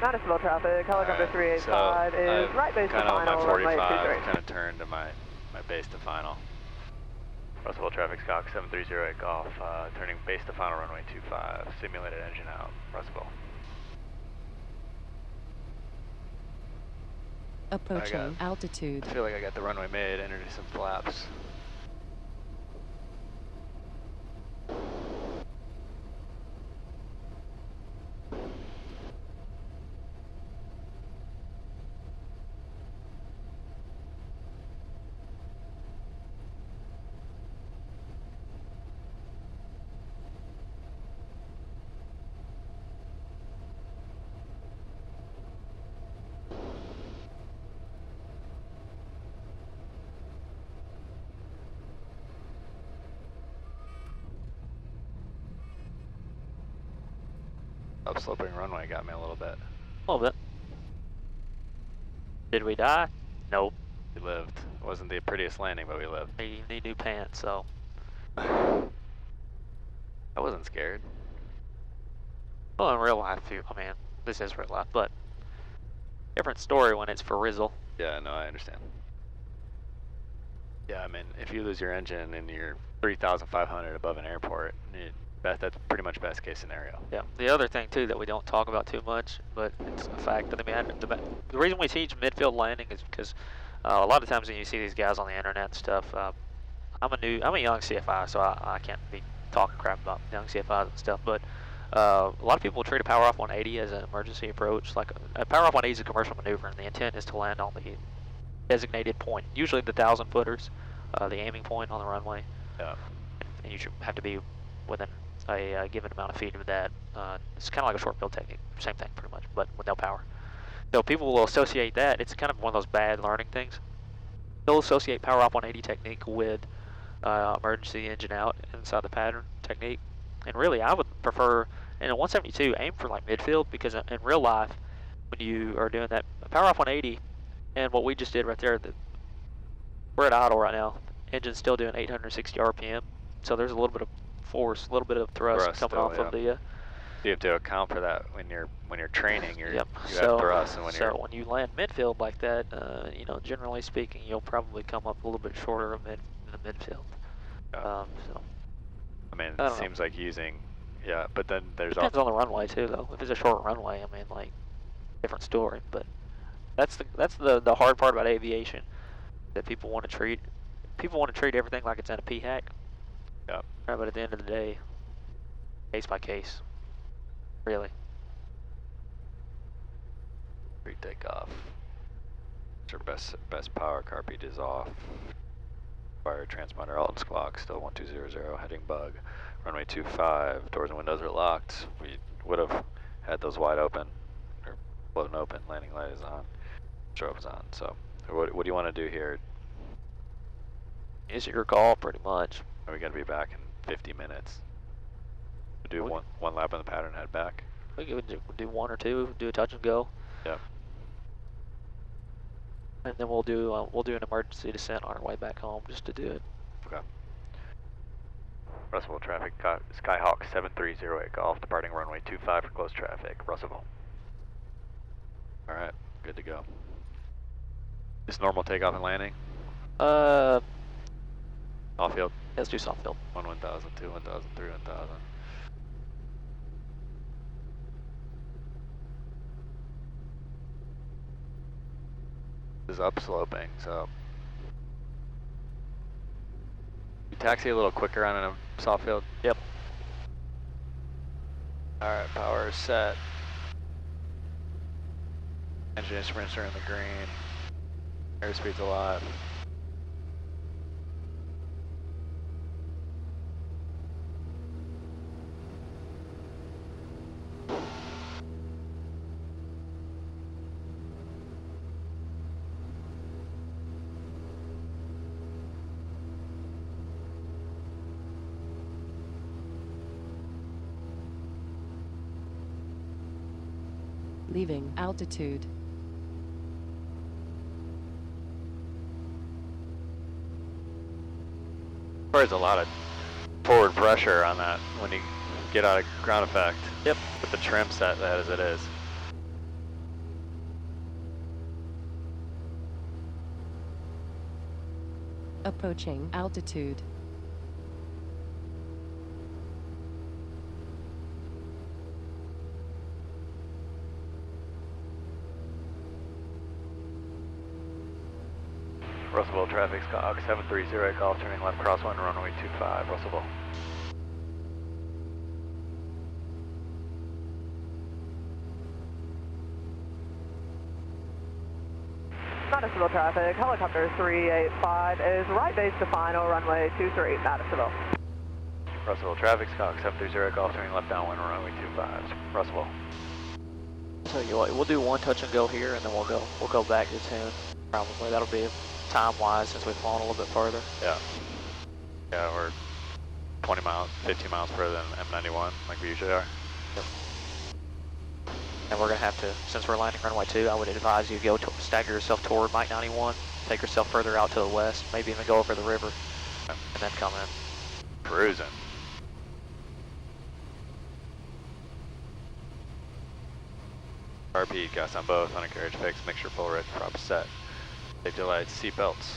G: Madisonville traffic, helicopter 385 is right base to
B: kind of on
G: final,
B: my
G: runway
B: 45,
G: 23.
B: kind of turned to my base to final. Russellville traffic, Skyhawk 730 Golf, turning base to final runway 25, simulated engine out, Russellville.
E: Approaching altitude.
B: I feel like I got the runway made, introduce some flaps. Upsloping runway got me a little bit.
F: A little bit. Did we die? Nope.
B: We lived. It wasn't the prettiest landing, but we lived.
F: You need new pants, so.
B: I wasn't scared.
F: Well, in real life, too. I mean, this is real life, but different story when it's for Rizzle.
B: Yeah, no, I understand. Yeah, I mean, if you lose your engine and you're 3,500 above an airport, that's pretty much best case scenario.
F: Yeah. The other thing too that we don't talk about too much, but it's a fact that the reason we teach midfield landing is because a lot of times when you see these guys on the internet and stuff, I'm a young CFI, so I can't be talking crap about young CFIs and stuff, but a lot of people treat a power off 180 as an emergency approach. Like a power off 180 is a commercial maneuver, and the intent is to land on the designated point, usually the 1,000 footers, the aiming point on the runway.
B: Yeah.
F: And you should have to be within a given amount of feet of that. It's kind of like a short field technique, same thing pretty much, but with no power. So people will associate that. It's kind of one of those bad learning things. They'll associate power off 180 technique with emergency engine out inside the pattern technique. And really, I would prefer, in a 172, aim for like midfield, because in real life, when you are doing that power off 180, and what we just did right there, we're at idle right now. Engine's still doing 860 RPM, so there's a little bit of force, a little bit of thrust coming
B: still,
F: off of the.
B: You have to account for that when you're training. You
F: Yep.
B: have thrust, and
F: when you land midfield like that, you know, generally speaking, you'll probably come up a little bit shorter in the midfield.
B: Yeah.
F: So.
B: I mean,
F: I
B: it
F: don't
B: seems like using, yeah, but then there's
F: depends
B: also
F: on the runway too, though. If it's a short runway, I mean, like, different story. But that's the hard part about aviation, that people want to treat everything like it's in a PHAC.
B: Yeah.
F: Right, but at the end of the day, case by case, really.
B: Pre-takeoff. Your best power. Carpet is off. Fire transponder alt and squawk still 1200, heading bug. Runway 25, doors and windows are locked. We would have had those wide open, or floating open, landing light is on, strobe is on. So what do you want to do here?
F: It's your call, pretty much.
B: Are we going to be back in 50 minutes? We'll do one lap on the pattern, head back.
F: We could do one or two, do a touch and go.
B: Yep.
F: And then we'll do an emergency descent on our way back home just to do it.
B: Okay. Russellville traffic, Skyhawk 7308 Golf, departing runway 25 for close traffic, Russellville. All right, good to go. This normal takeoff and landing? Off field?
F: Let's do soft field.
B: 1 1000, 2 1000, 3 1000. This is upsloping, so you taxi a little quicker on a soft field.
F: Yep.
B: All right, power is set. Engine instruments are in the green. Airspeed's alive.
E: Leaving altitude.
B: There's a lot of forward pressure on that when you get out of ground effect.
F: Yep.
B: With the trim set as it is.
E: Approaching altitude.
B: Russellville traffic, Skyhawk 730 Golf, turning left crosswind, runway 25, Russellville.
G: Madisonville traffic, helicopter 385 is right base to final, runway 23, Madisonville.
B: Russellville traffic, Skyhawk 730 Golf, turning left downwind, runway 25, Russellville.
F: Tell you what, we'll do one touch and go here, and then we'll go back to tune. Probably that'll be time-wise since we've flown a little bit further.
B: Yeah. Yeah, we're 20 miles, 15 miles further than M91, like we usually are.
F: Yep. And we're going to have to, since we're landing runway 2, I would advise you go to stagger yourself toward Mike 91, take yourself further out to the west, maybe even go over the river, and then come in.
B: Cruising. RP, gas on both, undercarriage fixed, mixture full red, prop set. Safety lights, seat belts.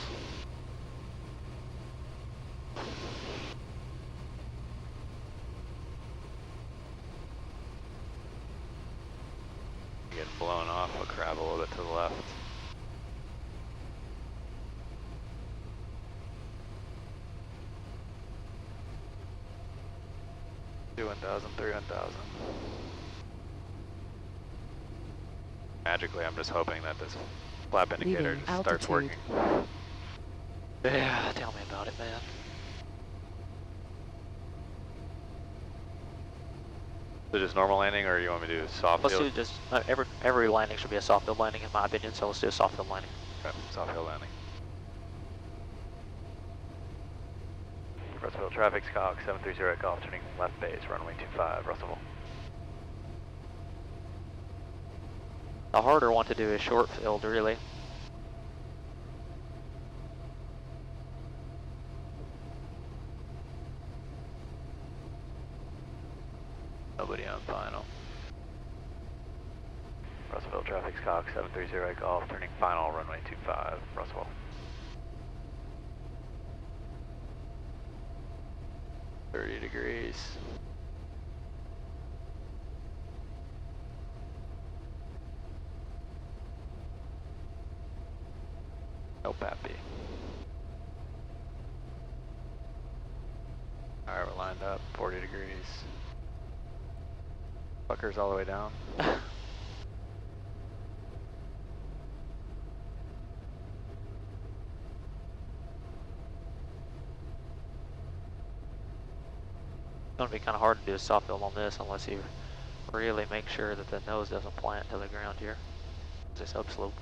B: Get blown off, we'll crab a little bit to the left. Do 1,000, 3,000. Magically, I'm just hoping that this flap indicator just starts working.
F: Yeah, tell me about it, man.
B: So just normal landing, or you want me to do soft
F: Let's
B: field?
F: do just, every landing should be a soft field landing in my opinion, so let's do a soft field landing.
B: Okay, soft field landing. Russellville traffic, Skyhawk 730 Golf, turning left base, runway 25, Russellville.
F: The harder one to do is short field, really.
B: Nobody on final. Russellville traffic, Skyhawk 730 Golf, turning final, runway 25, Russellville. $30. No pappy. Alright, we're lined up, 40 degrees. Fuckers all the way down.
F: It's going to be kind of hard to do a soft field on this unless you really make sure that the nose doesn't plant to the ground here. It's upsloped.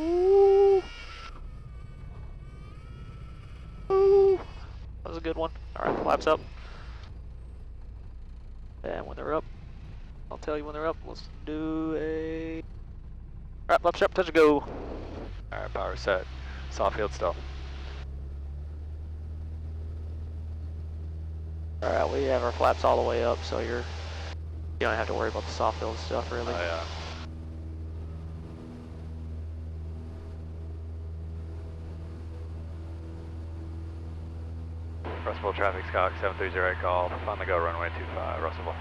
F: Ooh. Ooh. That was a good one. Alright, flaps up. And when they're up, I'll tell you when they're up. Let's do a... Alright, left sharp, touch and go.
B: Alright, power set. Soft field still.
F: Alright, we have our flaps all the way up, so you don't have to worry about the soft field stuff, really.
B: Oh yeah. Russellville traffic, Skyhawk 730 Golf, on the go, runway 25, Russellville.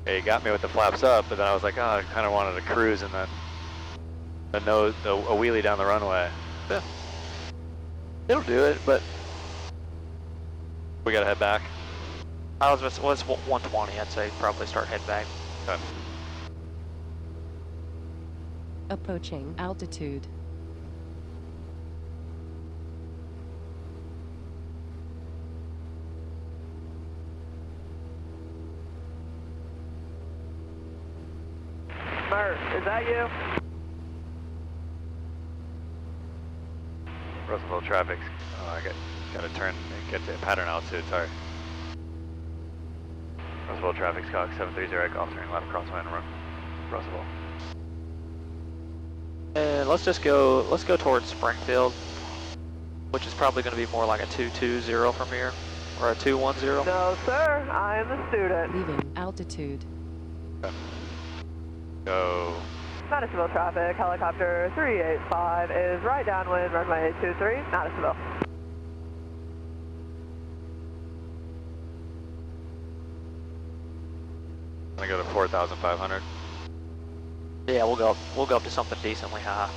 B: Yeah, you got me with the flaps up, but then I was like, oh, I kind of wanted to cruise and then a wheelie down the runway.
F: Yeah. It'll do it, but
B: We gotta head back.
F: I was 120. I'd say probably start head back.
B: Okay.
E: Approaching altitude.
G: Mert, is that you?
B: Russellville traffic. Oh, I gotta turn and get to pattern altitude, sorry. Russellville traffic, Skyhawk 730 Golf, turning left crosswind, Russellville.
F: And let's go towards Springfield, which is probably going to be more like a 220 from here, or a 210.
G: No, sir. I am the student.
E: Leaving altitude.
B: Okay. Go.
G: Nashville traffic, helicopter 385 is right downwind, runway 23, Nashville.
B: I'm gonna go to 4,500.
F: Yeah, we'll go up to something decently high.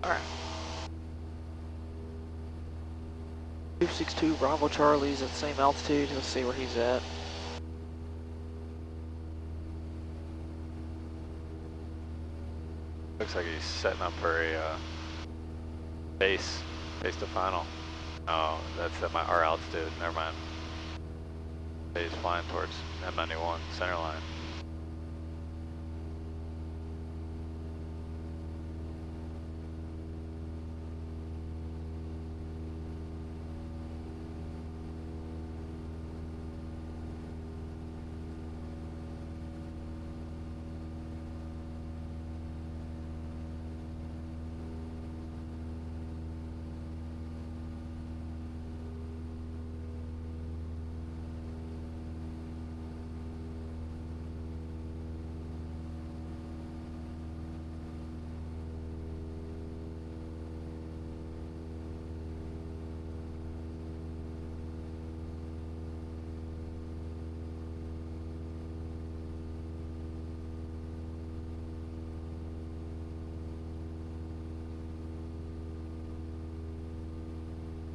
F: All right. 262 Bravo Charlie's at the same altitude. Let's see where he's at.
B: Looks like he's setting up for a base to final. Oh, that's at our altitude. Never mind. He's flying towards M91 center line.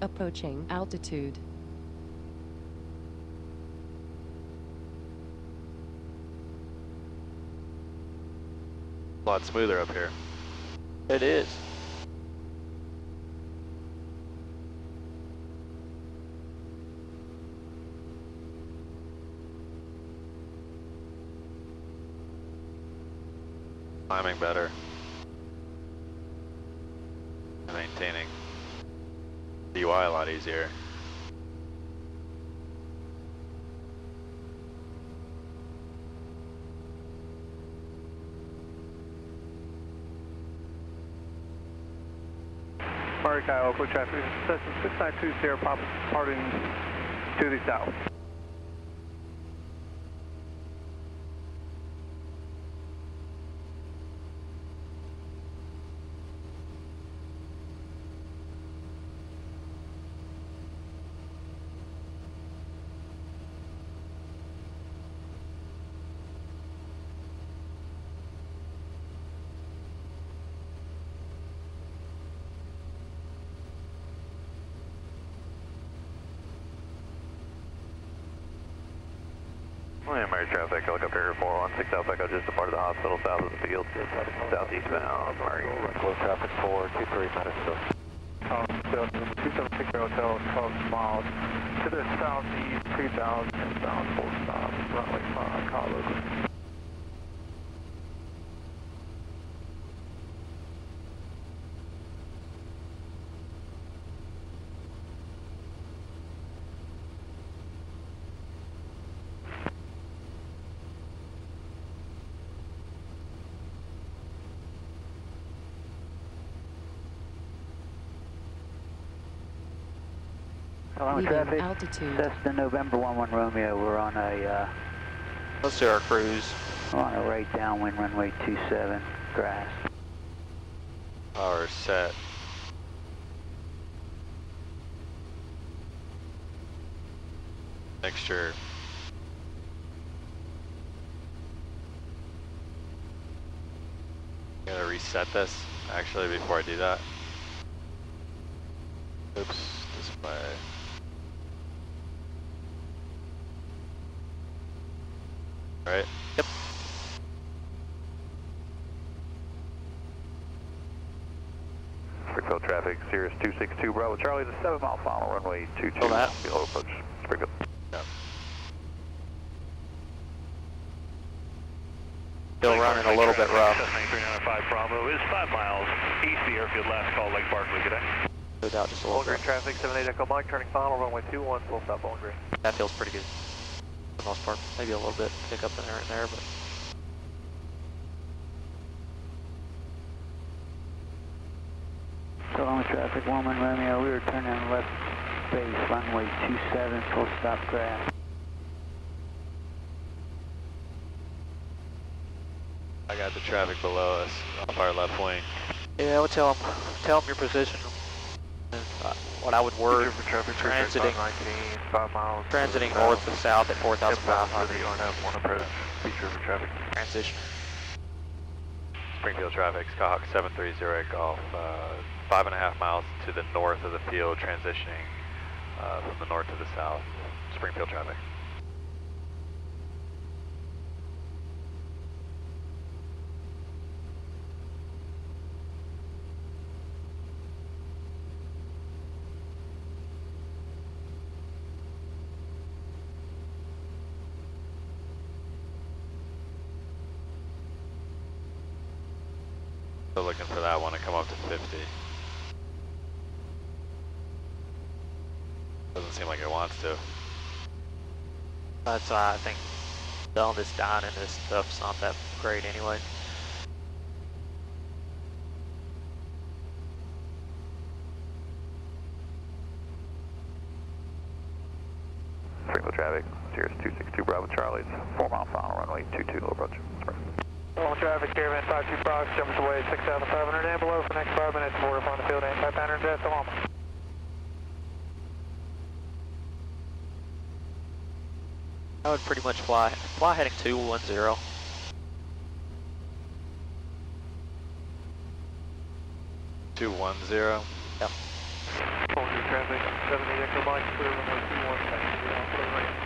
E: Approaching altitude.
B: A lot smoother up here.
F: It is.
B: Climbing better. Maintaining DUI a lot easier.
D: Mark Oakland traffic, Cessna 692 Sierra Papa departing to the south.
C: Mary traffic, helicopter 416 Alpha Echo just departed the hospital south of the field, southeast bound. Murray.
D: Close traffic 423 Nashville. Delta 276 Hotel 12 miles to the southeast, 3000 inbound, full stop, runway 5, call local.
E: Leaving altitude.
I: Cessna November 11 Romeo. We're on a
F: Let's do our cruise.
I: we're on a right downwind runway 27 grass.
B: Power set. Mixture. Gotta reset this actually before I do that. Oops, display. Right?
F: Yep.
C: Springfield traffic, Sirius 262 Bravo Charlie, the 7-mile final, runway 22.
F: Hold that.
C: Below approach, Springfield.
B: Yep.
F: Still running a little bit rough.
C: Cessna 395 Bravo is 5 miles east of the airfield, last call, Lake Barkley. Good day.
F: Go down just a little
C: Bowling Green
F: bit.
C: traffic, 78 Echo Mike, turning final, runway 21, full stop Bowling Green.
F: That feels pretty good. For the most part. Maybe a little bit pick up in there and there, but
I: So on traffic 11 Romeo, we were turning left base runway 27, full stop grass.
B: I got the traffic below us off our left wing.
F: yeah, I would tell them your position. And, what I would word transiting
D: 5 miles.
F: transiting north to south at 4,500.
D: RNF 1 approach, feature for traffic.
F: Transition.
B: Springfield traffic, Skyhawk 730 Golf, 5.5 miles to the north of the field, transitioning from the north to the south, Springfield traffic. Still looking for that one to come up to 50. Doesn't seem like it wants to.
F: That's why I think all this dining and this stuff's not that great anyway.
C: Springfield traffic, Sirius 262 Bravo Charlie's 4 mile final runway 22 low approach.
D: All traffic, Caravan 52 Fox, jumps away 6,500 and below for the next 5 minutes. Board upon the field, anti-pattern jet, so on.
F: I would pretty much fly heading 210.
B: Two 210.
F: Yep.
D: Soldier traffic, 70 Echo Mike, clear runway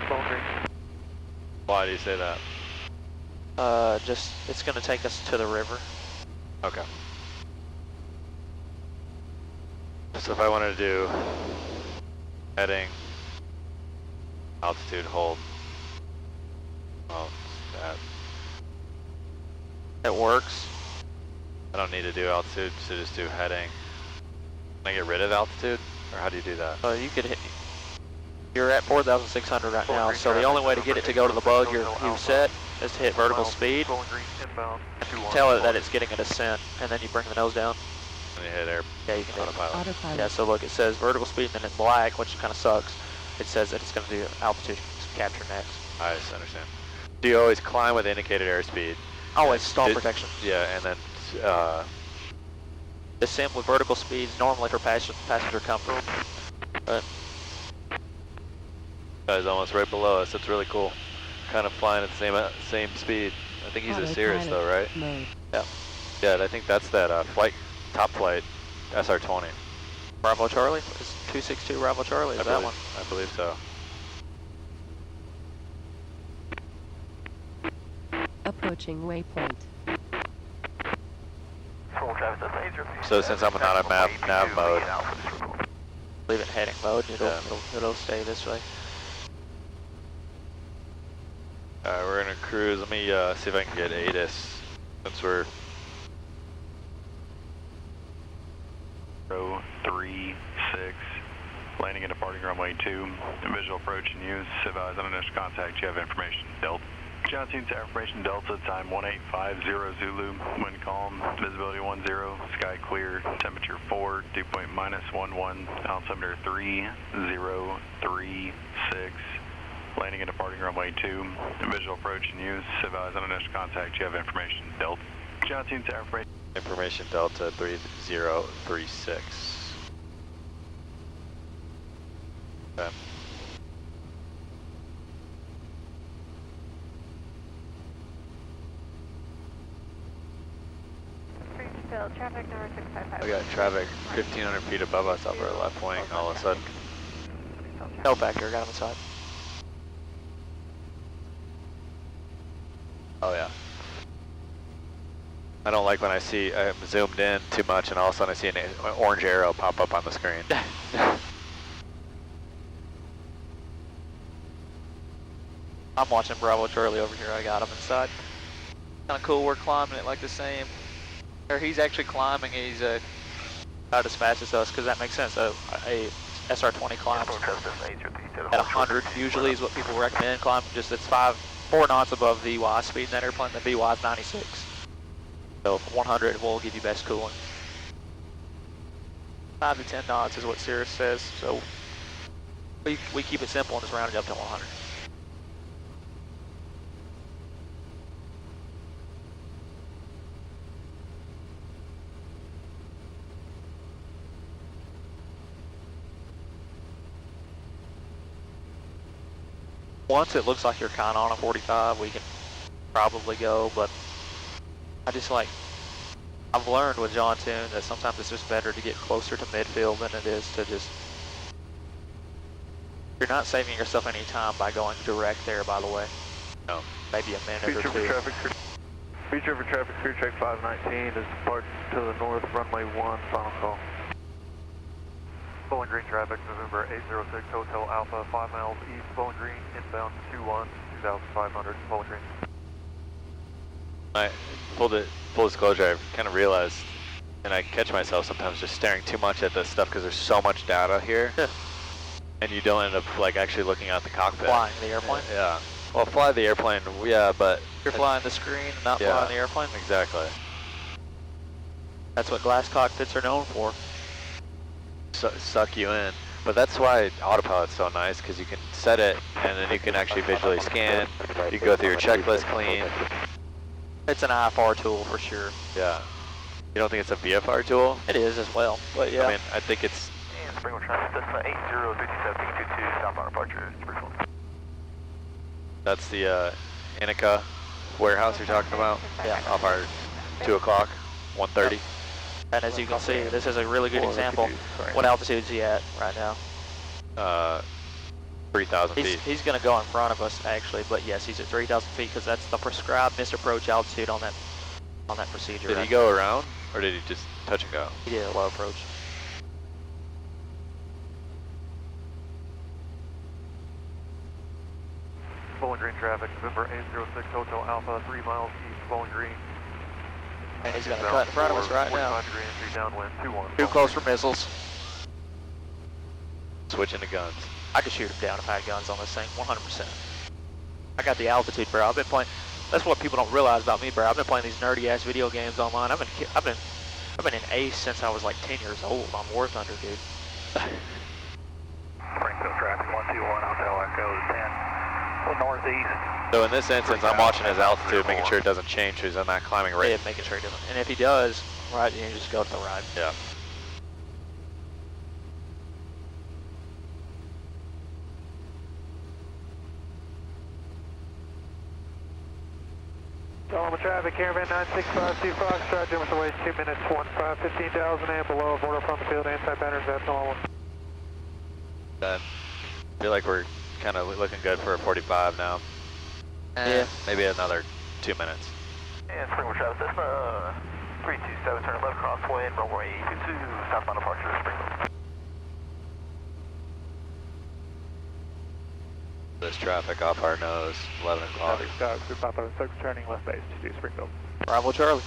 D: 21,
B: Why do you say that?
F: Just, it's gonna take us to the river.
B: Okay. So if I wanted to do heading, altitude, hold, well, that
F: It works.
B: I don't need to do altitude, so just do heading. Can I get rid of altitude, or how do you do that?
F: You could hit, you're at 4,600 right now, so the only way to get it to go to the bug you've set is to hit vertical speed. Tell it that it's getting a descent, and then you bring the nose down.
B: And you hit air.
F: Yeah, you can hit
B: autopilot.
F: Yeah, so look, it says vertical speed, and then in black, which kind of sucks. It says that it's going to do altitude capture next.
B: I just understand. Do you always climb with indicated airspeed?
F: Always stall protection.
B: Yeah, and then
F: Descent with vertical speeds normally for passenger comfort. But
B: guy's almost right below us. It's really cool. Kind of flying at the same speed. I think he's a Cirrus though, right?
E: Mode.
F: yeah,
B: Yeah, I think that's that top flight SR-20.
F: Bravo Charlie is 262 Bravo Charlie. Is that one?
B: I believe so.
E: Approaching waypoint.
B: So since I'm not in nav mode,
F: Leave it in heading mode. It'll stay this way.
B: alright, we're gonna cruise. Let me see if I can get ATIS since we're
J: 036, landing and departing runway 2, visual approach and use, advise on initial contact, you have information, Delta. Johnson to information Delta, time 1850 Zulu, wind calm, visibility 10, sky clear, temperature 4, dew point -11, altimeter 3036, landing and departing runway 2, visual approach and use, advise on initial contact, you have information, Delta. Johnson to
B: information Delta 3036. Okay.
G: Traffic number 655.
B: We got traffic 1,500 feet above us off our left wing all of a sudden.
F: No factor, got him inside.
B: Oh yeah. I don't like when I see I'm zoomed in too much and all of a sudden I see an orange arrow pop up on the screen.
F: I'm watching Bravo Charlie over here. I got him inside. Kind of cool. We're climbing it like the same. Or he's actually climbing. He's not as fast as us because that makes sense. A SR-20 climbs at 100 usually is what people recommend climbing. Just it's 4 knots above VY speed in that airplane. The VY is 96. So 100 will give you best cooling. 5 to 10 knots is what Cirrus says. So we keep it simple and just round it up to 100. Once it looks like you're kind of on a 45, we can probably go, but I just like I've learned with John Toon that sometimes it's just better to get closer to midfield than it is to just... You're not saving yourself any time by going direct there, by the way.
B: No.
F: Maybe a minute or two.
D: Feature for traffic, clear check 519 is depart to the north, runway 1, final call.
J: Bowling Green traffic, November 806 Hotel Alpha, 5 miles east, Bowling Green, inbound 21, 2500, Bowling Green.
B: Full disclosure, I've kind of realized, and I catch myself sometimes just staring too much at this stuff because there's so much data here. And you don't end up like actually looking at the cockpit.
F: Flying the airplane?
B: Yeah. Well, fly the airplane, yeah, but...
F: You're flying the screen, not flying the airplane?
B: Exactly.
F: That's what glass cockpits are known for.
B: Suck you in. But that's why autopilot's so nice, because you can set it, and then you can actually visually scan. You can go through your checklist clean.
F: It's an IFR tool for sure.
B: Yeah. You don't think it's a VFR tool?
F: It is as well, but yeah.
B: I mean, I think it's...
C: And Springfield traffic, Cessna 805722 southbound departure, Springfield.
B: That's the Inica warehouse you're talking about?
F: Yeah.
B: Off our 2 o'clock, 1:30.
F: Yep. And as you can see, this is a really good example. What altitude is he at right now?
B: 3,000 feet.
F: He's going to go in front of us, actually, but yes, he's at 3,000 feet because that's the prescribed missed approach altitude on that procedure.
B: Did he go around, or did he just touch and go?
F: He did a low approach.
J: Bowling Green traffic, November 806 Hotel Alpha, 3 miles east, Bowling Green.
F: And he's going to cut in front of us right now.
J: 45 degree entry downwind, 21.
F: Too close for missiles.
B: Switching to guns.
F: I could shoot him down if I had guns on this thing, 100%. I got the altitude, bro. I've been playing. That's what people don't realize about me, bro. I've been playing these nerdy ass video games online. I've been in Ace since I was like 10 years old. I'm War Thunder, dude.
C: Springfield traffic 121, Hotel Echo 10. Northeast.
B: So in this instance, I'm watching his altitude, making sure it doesn't change, so he's not climbing right.
F: Yeah, making sure he doesn't. And if he does, right, you just go to the right.
B: Yeah.
D: Alma traffic, Caravan 9652 Foxtrot, Jimmerson Waste 2 minutes, 15,000 and below, border from the field, anti-patterns, that's normal.
B: I feel like we're kind of looking good for a 45 now.
F: Yeah.
B: Maybe another 2 minutes.
C: And Springfield traffic, Cessna 327, turn left crosswind, runway 22, southbound departure, Springfield.
B: This traffic off our nose, 11 o'clock.
D: Traffic Sky, Group 556, turning left base to Springfield.
F: Bravo Charlie.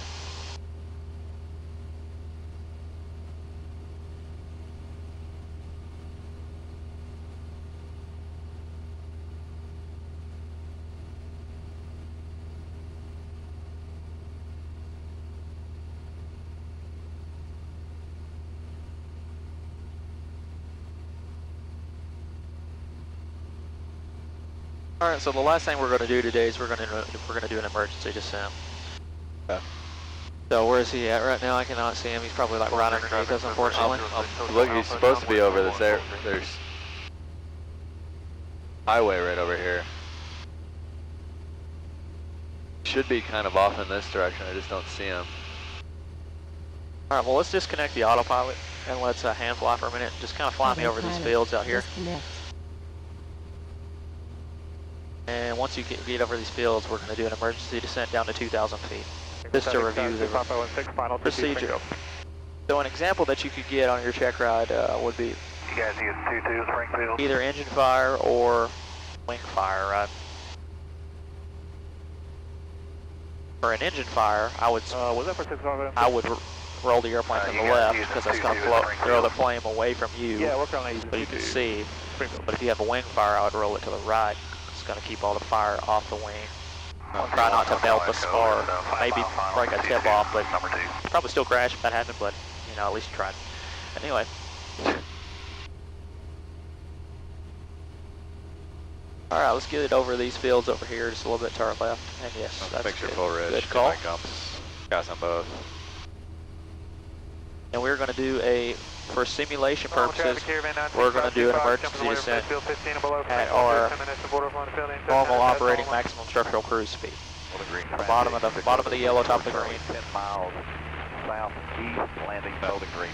F: All right, so the last thing we're going to do today is we're going to do an emergency descent.
B: Okay.
F: So where is he at right now? I cannot see him. He's probably like right underneath us, unfortunately.
B: Look, he's supposed to be over this air. There's highway right over here. Should be kind of off in this direction. I just don't see him.
F: All right, well, let's disconnect the autopilot and let's hand fly for a minute. Just kind of fly me over these fields out here.
E: Disconnect.
F: And once you get over these fields, we're going to do an emergency descent down to 2,000 feet. Just to review the procedure. So an example that you could get on your check ride would be
C: You guys use 22 Springfield?
F: either engine fire or wing fire, right? For an engine fire, I would
D: Was that for 6
F: roll the airplane to the
C: you
F: left
C: use
F: because
C: the
F: that's going to
C: 22
F: throw the flame away from you.
D: Yeah, we're currently using
F: But you can
D: 22.
F: see.
D: Springfield.
F: But if you have a wing fire, I would roll it to the right. It's going to keep all the fire off the wing. Try not to melt the spar. Maybe break a tip off, but probably still crash if that happened, but you know, at least you tried. Anyway. Alright, let's get it over these fields over here, just a little bit to our left. And yes, that's
B: Picture
F: good.
B: full ridge.
F: Good call.
B: My gumps. Got some both.
F: And we're going to do for simulation purposes, we're going to do an emergency descent at our normal operating maximum structural cruise speed. The bottom of the yellow, top of the green.
C: 10 miles southeast, landing Bowling Green.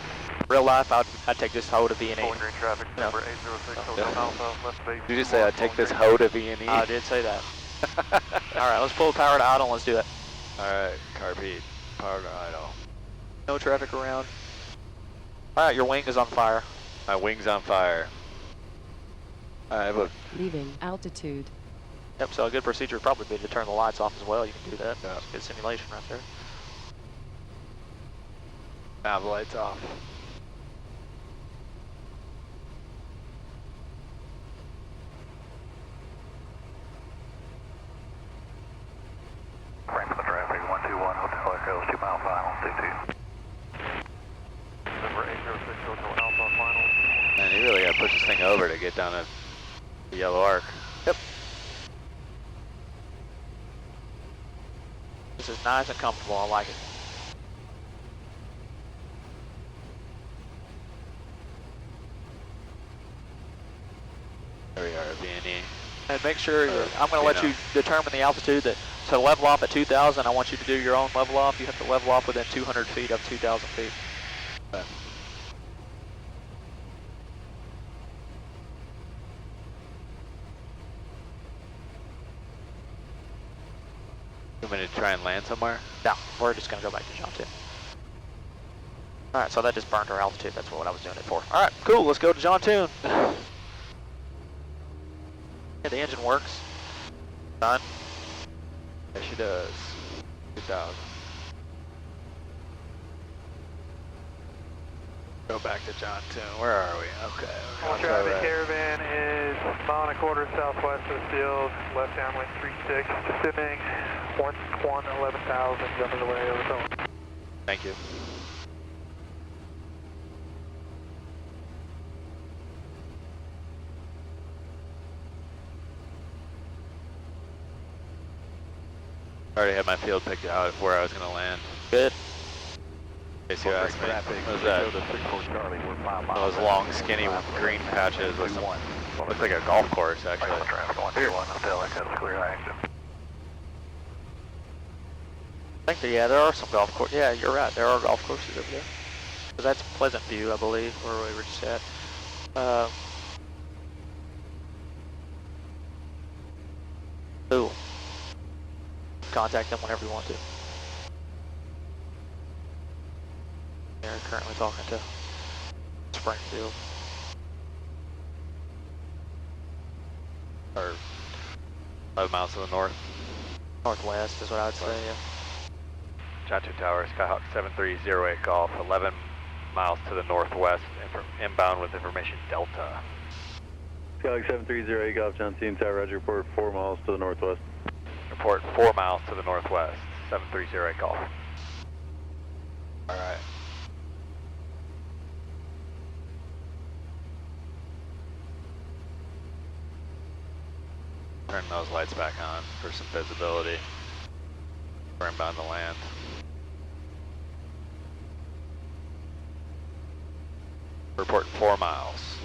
F: Real life, I'd take this hoe to V&E.
D: Bowling Green traffic,
F: No.
D: number 806 Hotel Alpha, left base.
B: Did you just say I'd take this hoe to V&E?
F: I did say that. Alright, let's pull the power to idle and let's do it.
B: Alright, carpet, power to idle.
F: No traffic around. Alright, your wing is on fire.
B: My wing's on fire. Alright, look.
E: Leaving altitude.
F: Yep, so a good procedure would probably be to turn the lights off as well. You can do that.
B: Yeah.
F: Good simulation right there.
B: Now the lights off.
C: Frame the traffic, 121 Hotel Echoes, 2 mile final, 22.
D: Number 806 Hotel Alpha, final.
B: Man, you really gotta push this thing over to get down to the yellow arc.
F: Yep. This is nice and comfortable. I like it.
B: There we are, V&E.
F: And make sure, I'm going to let you determine the altitude that, to level off at 2,000, I want you to do your own level off. You have to level off within 200 feet of 2,000 feet.
B: Okay. You want me to try and land somewhere?
F: No, we're just going to go back to John 2. Alright, so that just burned our altitude. That's what I was doing it for. Alright, cool. Let's go to John 2. Yeah, the engine works. Done.
B: Yeah, she does. 2,000. Go back to John 2. Where are we? Okay.
D: All traffic caravan is mile and a quarter southwest of the field, left downwind 36, descending 11,000, jumping away over the phone.
B: Thank you. I already had my field picked out of where I was going to land.
F: Good.
B: In case you asked me, what was that? Those long, skinny green patches with some, looks like a golf course, actually.
C: Traffic, 121 Hotel Echoes, clear active.
F: I think that, yeah, there are some golf courses. Yeah, you're right. There are golf courses over there. So that's Pleasant View, I believe, where we were just at. Cool. Contact them whenever you want to. They're currently talking to Springfield.
B: Or 11 miles to the north.
F: Northwest is what I would say, yeah.
B: John 2 Tower, Skyhawk 7308 Golf, 11 miles to the northwest, inbound with information Delta.
J: Skyhawk 7308 Golf, John 2 Tower, Roger, report 4 miles to the northwest.
B: Report 4 miles to the northwest, 7308 Golf. Alright. Turn those lights back on for some visibility. We're inbound to land. Reporting 4 miles.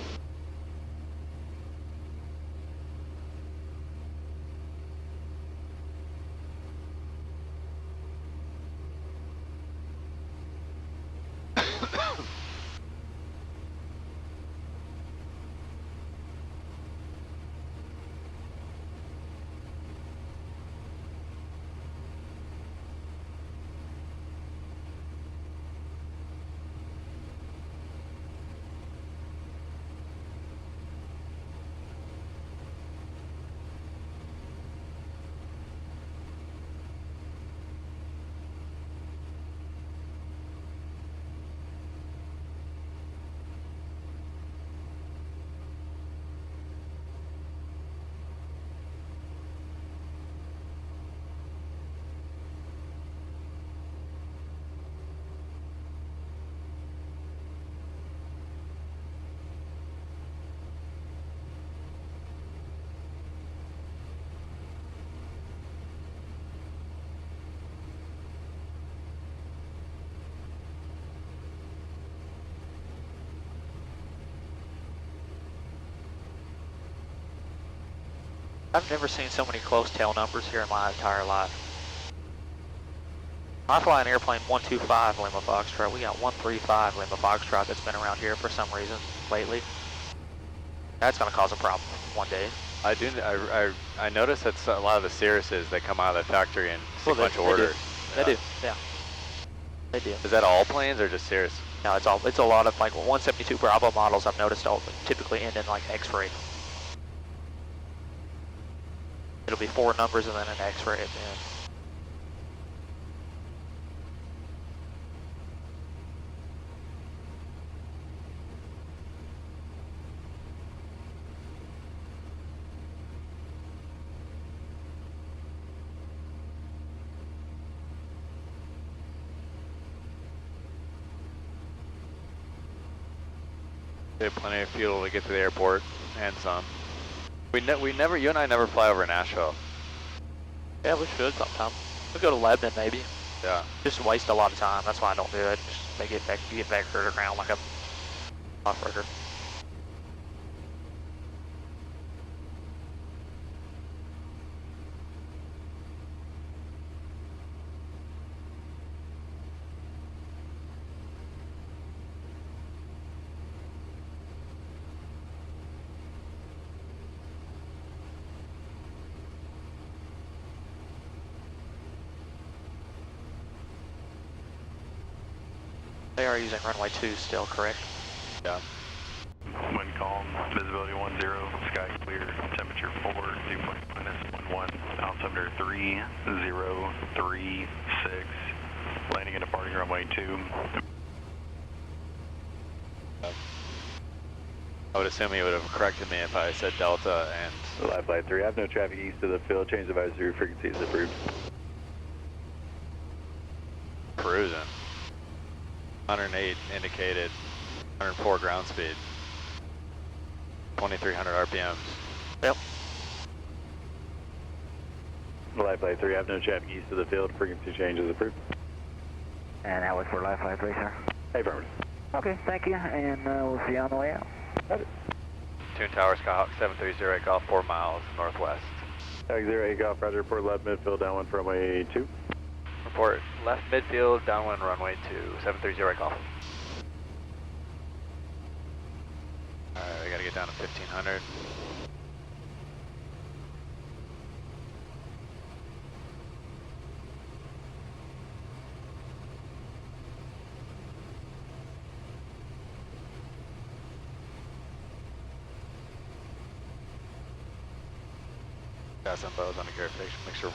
F: I've never seen so many close tail numbers here in my entire life. I fly an airplane 125 Lima Foxtrot. We got 135 Lima Foxtrot that's been around here for some reason lately. That's going to cause a problem one day.
B: I noticed that a lot of the Cirruses that come out of the factory in sequential order.
F: They do, yeah. They do.
B: Is that all planes or just Cirrus?
F: No, it's a lot of like 172 Bravo models I've noticed all typically end in like X-ray. It'll be 4 numbers and then an X-ray at the end.
B: We have plenty of fuel to get to the airport and some. You and I never fly over Nashville.
F: Yeah, we should sometime. We'll go to Lebanon maybe.
B: Yeah.
F: Just waste a lot of time. That's why I don't do it. Just make it get vectored around like a off-roader. They are using runway 2 still, correct?
B: Yeah.
J: Wind calm, visibility 10, sky clear, temperature 4, dew point -11, altimeter 3036, landing and departing runway 2.
B: I would assume he would have corrected me if I said Delta and...
C: Live Flight 3, I have no traffic east of the field, change advisory frequency is approved.
B: Cruising. 108 indicated, 104 ground speed, 2,300 RPMs.
F: Yep.
C: Live Flight 3, I have no traffic east of the field, frequency change is approved.
I: And that was for Live Flight 3, sir.
C: Affirmative.
I: Okay, thank you, and we'll see you on the way out.
B: Twin Tower, Skyhawk 730 Golf, 4 miles northwest.
C: Skyhawk 08 Golf, Roger, report left midfield, downwind for runway 2.
B: Report left midfield, downwind runway 2, 730 Golf. Alright, we gotta get down to 1500. Got some bows on the gear fix, make sure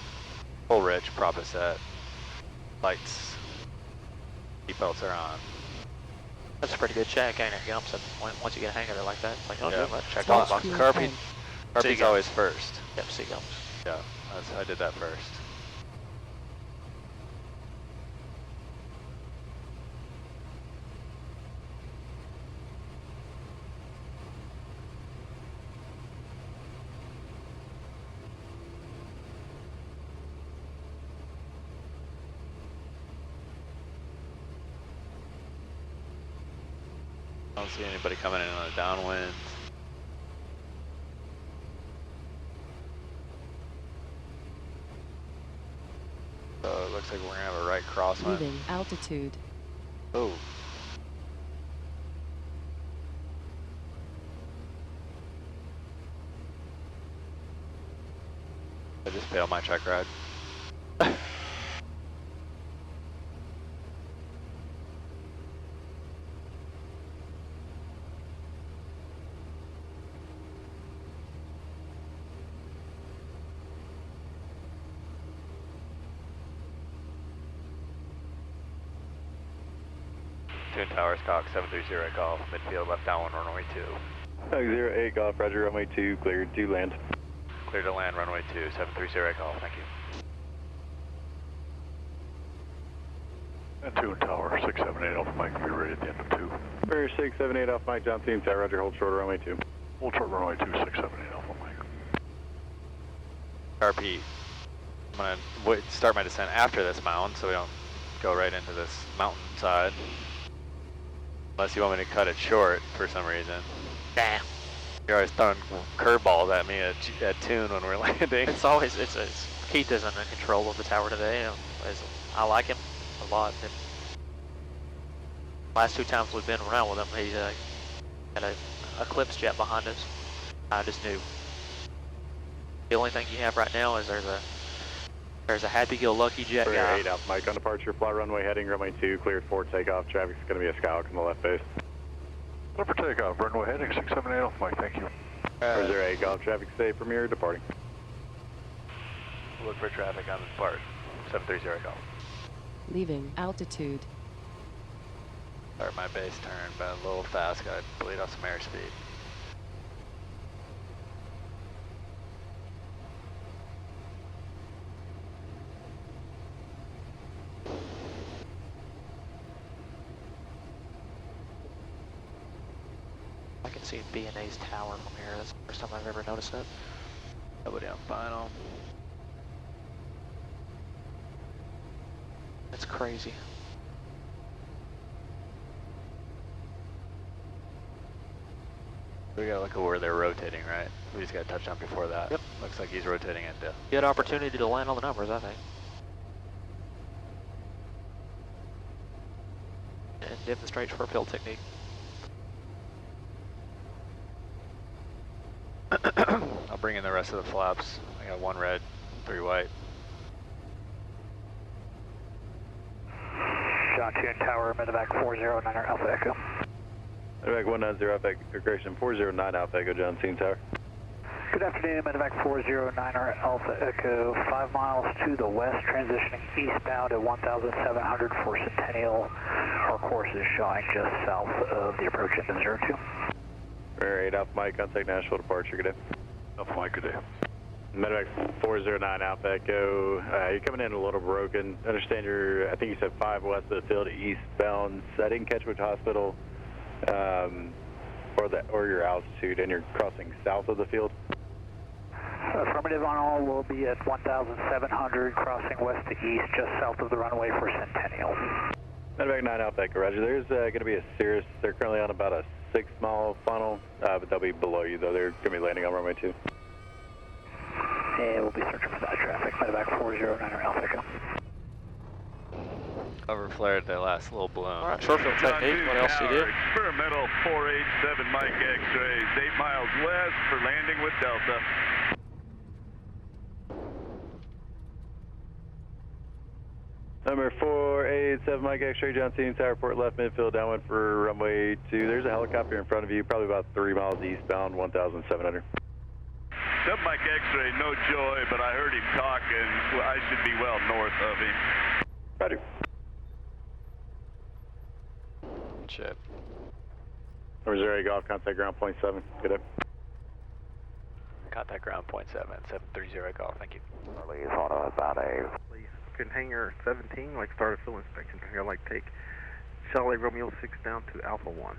B: full rich, prop is set, lights, seatbelts are on.
F: That's a pretty good check, ain't it? You know, so once you get a hang of it like that, it's like, oh,
B: Yeah.
F: yeah. Let's check
B: Well,
F: all the boxes.
B: Carpy's always first.
F: Yep, seagulls.
B: Yeah, I did that first. I don't see anybody coming in on a downwind. So it looks like we're gonna have a right crosswind.
E: Moving altitude.
B: Oh. I just failed my check ride. Twin Tower, Skyhawk 730 Golf, midfield left downwind runway 2.
C: Skyhawk 08 Golf, Roger, runway 2, cleared to land.
B: Clear to land runway 2, 730 Golf, thank you.
D: And Twin Tower 678 Alpha Mike will be ready at the end of 2.
C: Bear 678 off Mike, John Team, Tower, Roger, hold short runway 2.
D: Hold short runway 2, 678 Alpha Mike.
B: RP, I'm gonna start my descent after this mountain so we don't go right into this mountainside. Unless you want me to cut it short for some reason.
F: Nah.
B: You're always throwing curveballs at me at tune when we're landing.
F: It's always, Keith isn't in control of the tower today. I like him. a lot. And last 2 times we've been around with him, he had a Eclipse jet behind us. I just knew. The only thing you have right now is there's a happy-go-lucky jet guy.
J: 8 Alpha Mike on departure, fly runway heading runway 2, cleared for takeoff. Traffic's going to be a Skyhawk on the left base.
D: Clear for takeoff, runway heading 678 Alpha Mike, thank you.
J: 408 Golf, traffic safe, Premier departing.
B: Look for traffic on the depart. 730 Golf.
E: Leaving altitude.
B: Start my base turn, but a little fast, gotta bleed off some airspeed.
F: I can see B&A's tower from here. That's the first time I've ever noticed that.
B: Nobody on final.
F: That's crazy.
B: We gotta look at where they're rotating, right? We just gotta touch on before that.
F: Yep.
B: Looks like he's rotating into.
F: Good opportunity to land on the numbers, I think. And demonstrate short field technique.
B: I'll bring in the rest of the flaps. I got 1 red, 3 white.
C: John 2 Tower, medevac 409 Alpha Echo.
J: Medevac 190 Alpha Echo, correction 409 Alpha Echo, John Cena Tower.
C: Good afternoon, medevac 409 Alpha Echo, 5 miles to the west, transitioning eastbound at 1,700 for Centennial. Our course is showing just south of the approach into 02.
J: 8 Alpha Mike, contact Nashville departure, good day.
D: Alpha Mike, good day.
J: Medevac 409 Alpha Echo, you're coming in a little broken. Understand I think you said 5 west of the field, eastbound. I didn't catch which hospital or your altitude, and you're crossing south of the field.
C: Affirmative on all, will be at 1,700, crossing west to east, just south of the runway for Centennial.
J: Medevac 9 Alpha Echo, roger. There's going to be a Cirrus. They're currently on about a 6-mile funnel, but they'll be below you, though. They're going to be landing on runway 2.
C: And we'll be searching for that traffic. Medevac 409 Alpha Echo.
B: Overflared their last little balloon.
F: All right, short field technique. What else do you do?
K: Experimental 487 Mike X-rays, 8 miles west for landing with Delta.
J: Number 487 Mike X-ray, John Cena Tower, port left midfield, downwind for runway 2. There's a helicopter in front of you, probably about 3 miles eastbound, 1,700.
K: Sub Mike X-ray, no joy, but I heard him talking. Well, I should be well north of him.
J: Roger.
B: Shit.
J: Number 08 Golf, contact ground point 7. Good day.
B: Contact ground point 730 Golf, thank you.
C: Charlie is on about a...
L: Please, can hangar 17, like start a full inspection. Here, like take Charlie Romeo 6 down to Alpha 1.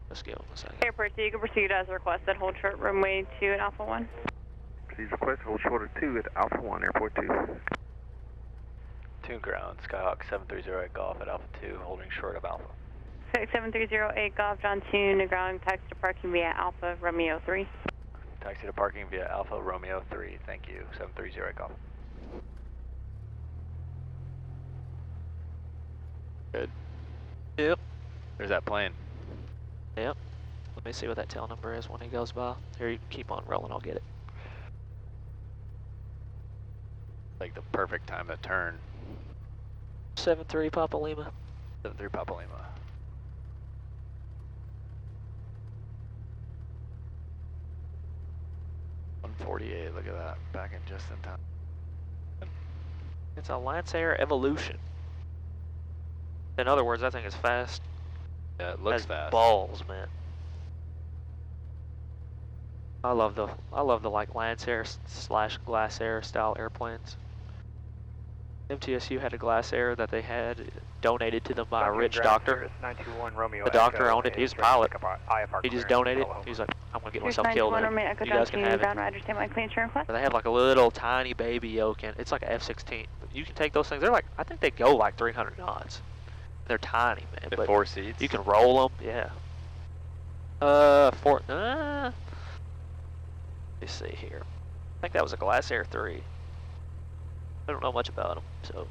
F: Let's go in a second.
M: Airport, so you can proceed as requested. Hold short runway 2 at Alpha 1.
L: Please request hold short of 2 at Alpha 1, Airport 2.
B: Tune ground, Skyhawk 730 Golf at Alpha 2, holding short of Alpha.
M: 7308 Golf, John 2, to ground, taxi to parking via Alpha Romeo 3.
B: Taxi to parking via Alpha Romeo 3, thank you, 730 Golf. Good.
F: Yep.
B: There's that plane.
F: Yep. Let me see what that tail number is when he goes by. Here, you can keep on rolling, I'll get it.
B: Like the perfect time to turn.
F: 73 Papa Lima.
B: 73 Papa Lima. .148, look at that, back in just in time.
F: It's a Lancer Evolution. In other words, that thing is fast.
B: Yeah, it looks
F: as
B: fast.
F: Balls, man. I love the like Lancer / Glasair style airplanes. MTSU had a Glasair that they had donated to them by a rich doctor.
C: 921 Romeo
F: The doctor
C: Echo
F: owned it. He was a
C: is ready to
F: pilot.
C: pick up IFR
F: He just
C: clearance.
F: donated it. He was like, I'm gonna get myself killed in
M: Romeo
F: it.
M: Echo,
F: You
M: John
F: guys
M: 2,
F: can have it.
M: ground, Roger, stand by clean turn request.
F: They have like a little tiny baby yoke in. It's like an F-16. But you can take those things. They're like, I think they go like 300 knots. They're tiny, man.
B: With
F: but
B: 4 seats?
F: You can roll them. Yeah. Let me see here. I think that was a Glasair 3. I don't know much about them, so.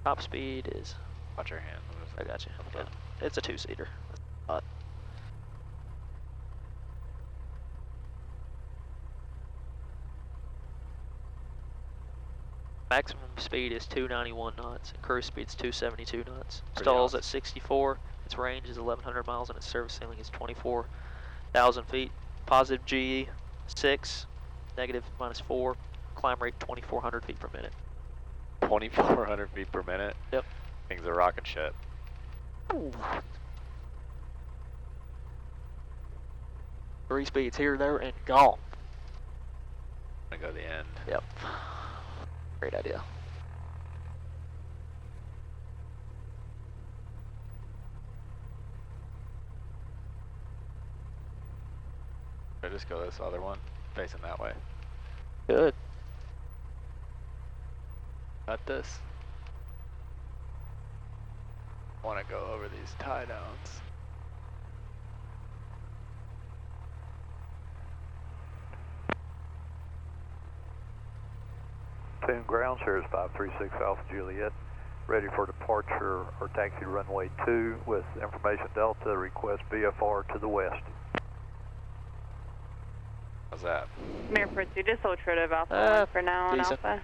F: Top speed is.
B: Watch your hand.
F: I got you. Yeah, it's a 2-seater. Maximum speed is 291 knots, and cruise speed is 272 knots. Stalls at 64. Its range is 1,100 miles, and its service ceiling is 24,000 feet. Positive GE 6, negative -4. Climb rate 2,400 feet per minute.
B: 2,400 feet per minute?
F: Yep.
B: Things are rocket ship.
F: Ooh. 3 speeds here, there, and gone.
B: I'm gonna go to the end.
F: Yep. Great idea.
B: Should I just go this other one, facing that way?
F: Good.
B: Got this. I want to go over these tie downs.
C: Tune ground, Cirrus 536 Alpha Juliet, ready for departure or taxi to runway 2 with information Delta, request VFR to the west.
B: How's that?
M: Airport 2, just ultra Alpha 1 for now on
F: decent.
M: Alpha.